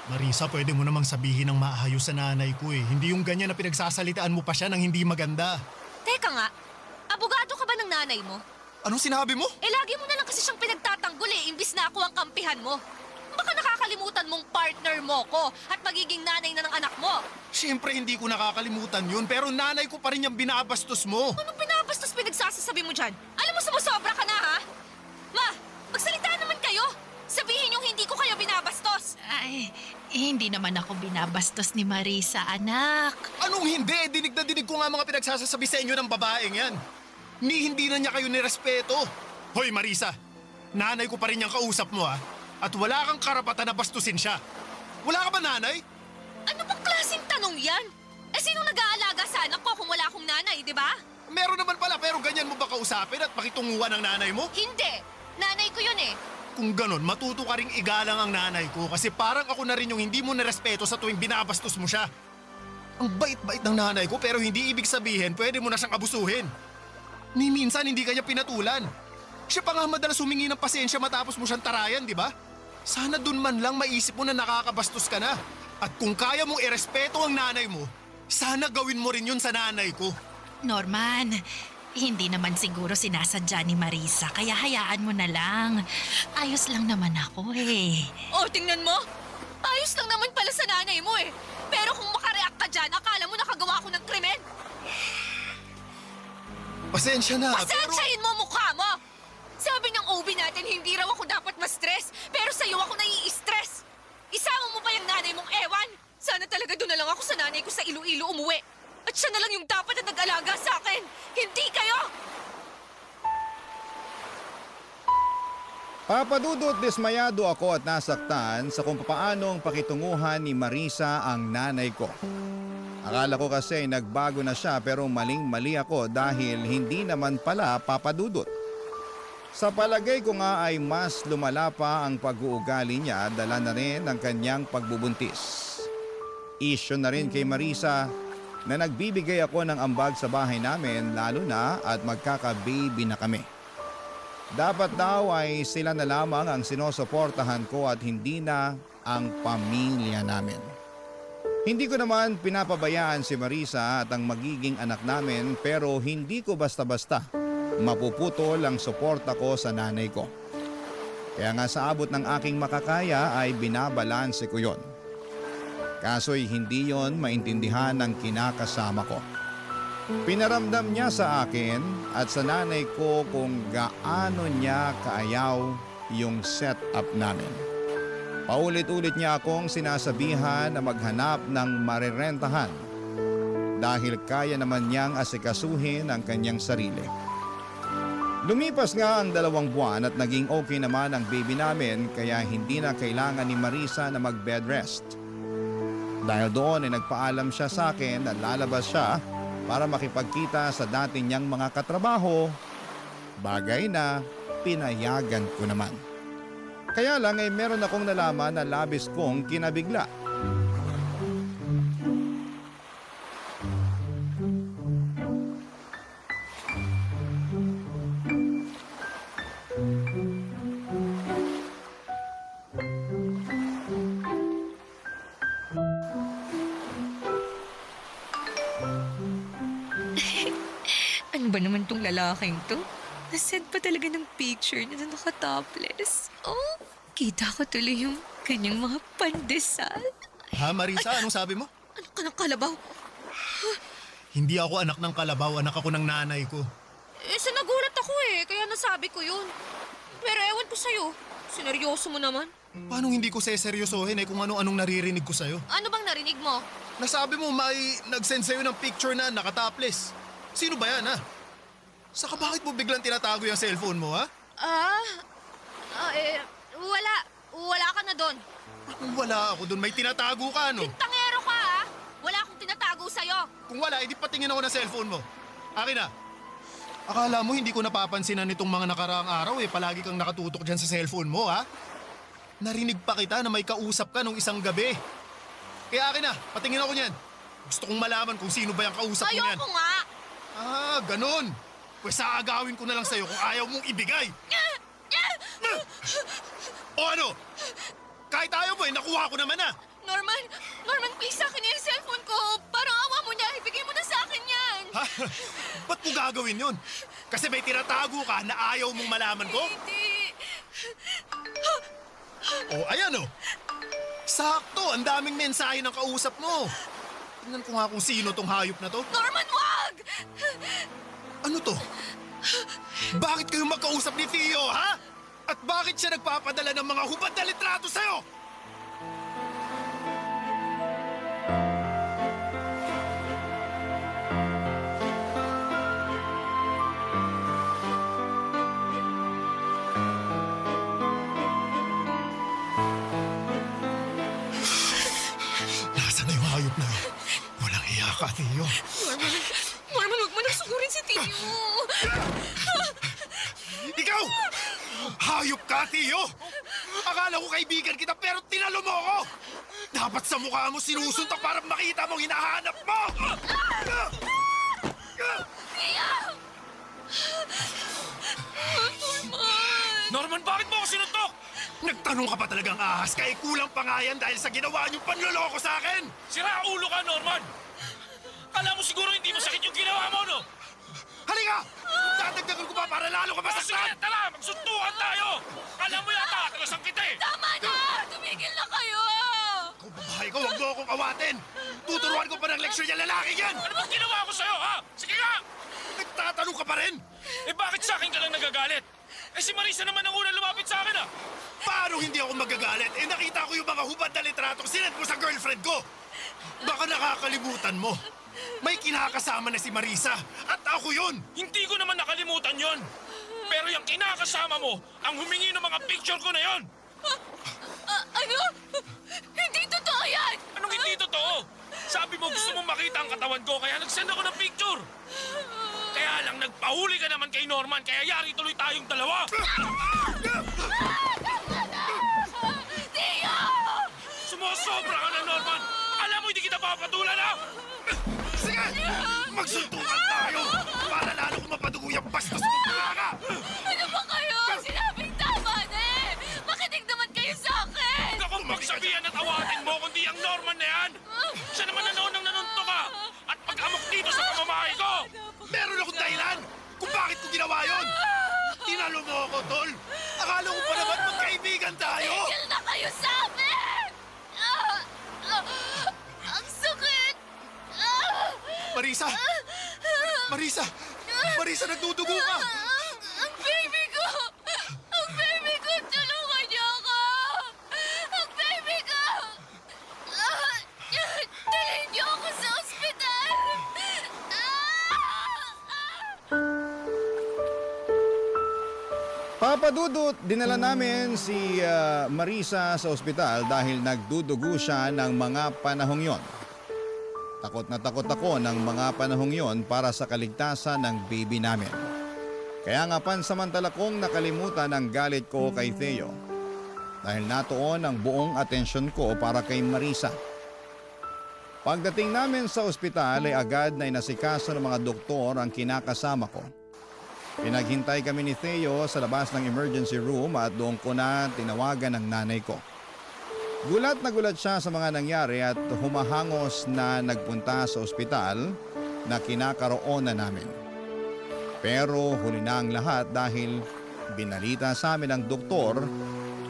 Marisa, pwede mo namang sabihin ng maayos sa nanay ko eh. Hindi yung ganyan na pinagsasalitaan mo pa siya ng hindi maganda. Teka nga, abogado ka ba ng nanay mo? Anong sinabi mo? Lagi mo na lang kasi siyang pinagtatanggol imbis na ako ang kampihan mo. Baka nakakalimutan mong partner mo ko at magiging nanay na ng anak mo. Siyempre hindi ko nakakalimutan yun, pero nanay ko pa rin yung binabastos mo. Anong binabastos pinagsasasabi mo dyan? Alam mo, sumusobra ka na, ha? Ma, magsalita naman kayo. Sabihin yung hindi ko kayo binabastos. Ay, hindi naman ako binabastos ni Marisa, anak. Anong hindi? Dinig na dinig ko nga mga pinagsasasabi sa inyo ng babaeng yan. Hindi na niya kayo nirespeto. Hoy Marisa, nanay ko pa rin yung kausap mo ha. At wala kang karapatan na bastusin siya. Wala ka ba nanay? Ano bang klaseng tanong yan? Sinong nag-aalaga sa anak ko kung wala akong nanay, di ba? Meron naman pala, pero ganyan mo ba kausapin at makitunguhan ng nanay mo? Hindi. Nanay ko yun eh. Kung ganon, matuto ka ring igalang ang nanay ko kasi parang ako na rin yung hindi mo nirespeto sa tuwing binabastos mo siya. Ang bait-bait ng nanay ko pero hindi ibig sabihin pwede mo na siyang abusuhin. Ni minsan hindi kanya pinatulan. Siya pa nga madalas humingi ng pasensya matapos mo siyang tarayan, di ba? Sana dun man lang maisip mo na nakakabastos ka na. At kung kaya mong irespeto ang nanay mo, sana gawin mo rin yun sa nanay ko. Norman, hindi naman siguro sinasadya ni Marisa, kaya hayaan mo na lang. Ayos lang naman ako eh. Oh, tingnan mo. Ayos lang naman pala sa nanay mo eh. Pero kung makareact ka dyan, akala mo nakagawa ako ng krimen. Pasensya na, Pasensyahin mo mukha mo! Sabi ng OB natin, hindi raw ako dapat ma-stress. Pero sa'yo ako nai-stress. Isama mo pa yung nanay mong ewan. Sana talaga doon na lang ako sa nanay ko sa Iloilo umuwi. At siya na lang yung dapat na nag-alaga sa akin. Hindi kayo! Papadudot, dismayado ako at nasaktan sa kung paanong pakitunguhan ni Marisa ang nanay ko. Akala ko kasi nagbago na siya pero maling-mali ako dahil hindi naman pala papadudot. Sa palagay ko nga ay mas lumala pa ang pag-uugali niya dala na rin ang kanyang pagbubuntis. Isyo na rin kay Marisa na nagbibigay ako ng ambag sa bahay namin lalo na at magkaka-baby na kami. Dapat daw ay sila na lamang ang sinusuportahan ko at hindi na ang pamilya namin. Hindi ko naman pinapabayaan si Marisa at ang magiging anak namin pero hindi ko basta-basta mapuputol ang suporta ko sa nanay ko. Kaya nga sa abot ng aking makakaya ay binabalanse ko yon. Kaso'y hindi yon maintindihan ng kinakasama ko. Pinaramdam niya sa akin at sa nanay ko kung gaano niya kaayaw yung setup namin. Paulit-ulit niya akong sinasabihan na maghanap ng marirentahan dahil kaya naman niyang asikasuhin ang kanyang sarili. Lumipas nga ang 2 buwan at naging okay naman ang baby namin kaya hindi na kailangan ni Marisa na mag-bed rest. Dahil doon ay nagpaalam siya sa akin na lalabas siya para makipagkita sa dati niyang mga katrabaho, bagay na pinayagan ko naman. Kaya lang ay meron akong nalaman na labis kong kinabigla. Ano ba naman tong lalaking to? Nasend pa talaga ng picture niya na naka-topless. Oh, kita ko tuloy yung kanyang mga pandesal. Ha Marisa, anong sabi mo? Ano ka ng kalabaw? Hindi ako anak ng kalabaw, anak ako ng nanay ko. Sinagulat ako kaya nasabi ko yun. Pero ewan ko sa'yo, sineryoso mo naman. Paano hindi ko seseryosohin kung ano-anong naririnig ko sa'yo? Ano bang narinig mo? Nasabi mo may nag-send sa'yo ng picture na nakatopless. Sino ba yan ha? Saka bakit mo biglang tinatago yung cellphone mo ha? Wala. Wala ka na doon. Kung wala ako doon, may tinatago ka ano? Tangero ka ha? Wala akong tinatago sa'yo. Kung wala, edi patingin ako ng cellphone mo. Akin na. Akala mo hindi ko napapansinan nitong mga nakaraang araw palagi kang nakatutok dyan sa cellphone mo ha? Narinig pa kita na may kausap ka nung isang gabi. Kaya akin na, patingin ako niyan. Gusto kong malaman kung sino ba yung kausap mo yan. Ayoko nga! Ah, ganun. Pwes aagawin ko na lang sa'yo kung ayaw mong ibigay. O ano? Kahit ayaw mo nakuha ko naman na. Norman, please sa akin yung cellphone ko. Parang awa mo na, ibigay mo na sa akin yan. Ha? Ba't mo gagawin yun? Kasi may tinatago ka na ayaw mong malaman ko? Hindi. O, ayan o. Sakto, ang daming mensahe ng kausap mo. Tingnan ko nga kung sino tong hayop na to. Norman, wag! Ano to? Bakit kayo magkausap ni Theo, ha? At bakit siya nagpapadala ng mga hubad na litrato sa'yo? Nasaan na yung hayop na yun? Walang iya ka, Theo. Norman, wag mo nang sugurin si Tio. Ikaw! Hayop ka, Theo! Akala ko kaibigan kita pero tinalo mo ako! Dapat sa mukha mo sinusuntok para makita mong hinahanap mo! Norman, bakit mo ako sinuntok? Nagtanong ka pa talagang ahas kaya kulang pa nga yan dahil sa ginawa niyong panloloko sa akin! Sira ulo ka, Norman! Kala mo siguro hindi masakit yung ginawa mo, no? Halika! Dadagdagan ko pa para lalo ka Oh, sige, masaktan! tara! Magsuntukan tayo! Kala mo yata, tagasang kita eh! Tama na! Tumigil na kayo! Kung babae ko, huwag mo akong awatin! Tuturuan ko pa ng leksyon yung lalaki yan! Ano bang ginawa ko sa'yo, ha? Sige nga! Nagtatanong ka pa rin! Eh bakit sa akin ka lang nagagalit? Eh si Marisa naman ang unang lumapit sa akin, ah! Paano hindi ako magagalit? Eh nakita ko yung mga hubad na litratong sinend mo sa girlfriend ko! Baka nakakalimutan mo. May kinakasama na si Marisa at ako yun! Hindi ko naman nakalimutan yon. Pero yung kinakasama mo, ang humingi ng mga picture ko na yon. Ano? Hindi totoo yan! Anong hindi totoo? Sabi mo gusto mong makita ang katawan ko kaya nag-send ako ng picture. Kaya lang nagpahuli ka naman kay Norman kaya yari tuloy tayong dalawa. Tio! Sumusobra ka na, Norman. Alam mo hindi kita papatulan, ha? Sige! Magsuntukan tayo! Para lalo ko mapadugo yung bastos mo mga! Ano ba kayo? Sinabing tama na eh! Makinig naman kayo sa akin! Huwag akong magsabihan at awatin mo kundi ang Norman na yan. Siya naman nanoon ng nanunto ka at pag-amok dito sa pamamahay ko. Meron akong dahilan kung bakit ko ginawa yon! Tinalo mo ako, Tol! Akala ko pa naman magkaibigan tayo! Tigil na kayo sa amin! Ang sakit! Marisa! Marisa! Marisa, nagdudugo ka! Ang baby ko! Ang baby ko! Tulungan niyo ako! Ang baby ko! Dalhin niyo ako sa ospital! Papa Dudut, dinala namin si Marisa sa ospital dahil nagdudugo siya ng mga panahong yon. Takot na takot ako ng mga panahong yon para sa kaligtasan ng baby namin. Kaya nga pansamantala kong nakalimutan ang galit ko kay Theo dahil natuon ang buong atensyon ko para kay Marisa. Pagdating namin sa ospital ay agad na inasikaso ng mga doktor ang kinakasama ko. Pinaghintay kami ni Theo sa labas ng emergency room at doon ko na tinawagan ang nanay ko. Gulat na gulat siya sa mga nangyari at humahangos na nagpunta sa ospital na kinakaroonan namin. Pero huli na ang lahat dahil binalita sa amin ng doktor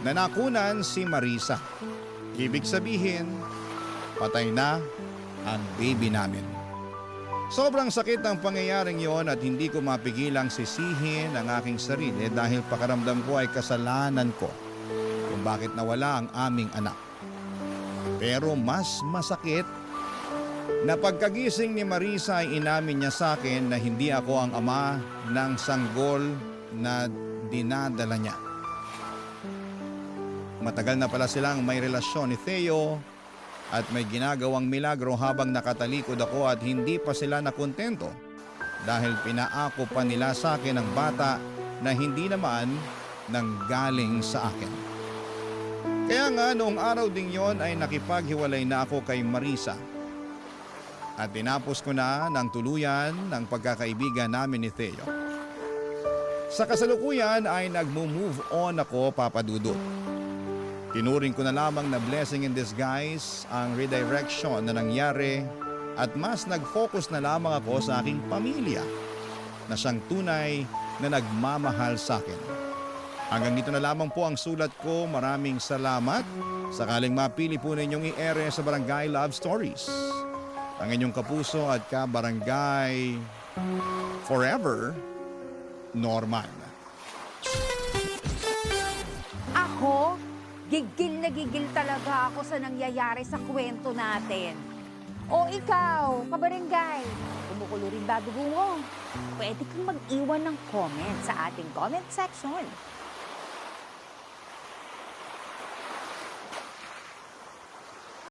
na nakunan si Marisa. Ibig sabihin, patay na ang baby namin. Sobrang sakit ang pangyayaring yon at hindi ko mapigilang sisihin ang aking sarili dahil pakaramdam ko ay kasalanan ko kung bakit nawala ang aming anak. Pero mas masakit na pagkagising ni Marisa ay inamin niya sa akin na hindi ako ang ama ng sanggol na dinadala niya. Matagal na pala silang may relasyon ni Theo at may ginagawang milagro habang nakatalikod ako at hindi pa sila nakontento dahil pinaako pa nila sa akin ang bata na hindi naman nanggaling sa akin. Kaya nga noong araw ding yon ay nakipaghiwalay na ako kay Marisa. at tinapos ko na ng tuluyan ng pagkakaibigan namin ni Theo. Sa kasalukuyan ay nagmo-move on ako, Papa Dudut. Tinuring ko na lamang na blessing in disguise ang redirection na nangyari at mas nag-focus na lamang ako sa aking pamilya na siyang tunay na nagmamahal sa akin. Hanggang dito na lamang po ang sulat ko. Maraming salamat. Sakaling mapili po ninyong i-ere sa Barangay Love Stories. Ang inyong kapuso at kabarangay forever, Norman. Ako, gigil na gigil talaga ako sa nangyayari sa kwento natin. O ikaw, kabarangay, kumukulo rin ba dugo mo? Pwede kang mag-iwan ng comment sa ating comment section.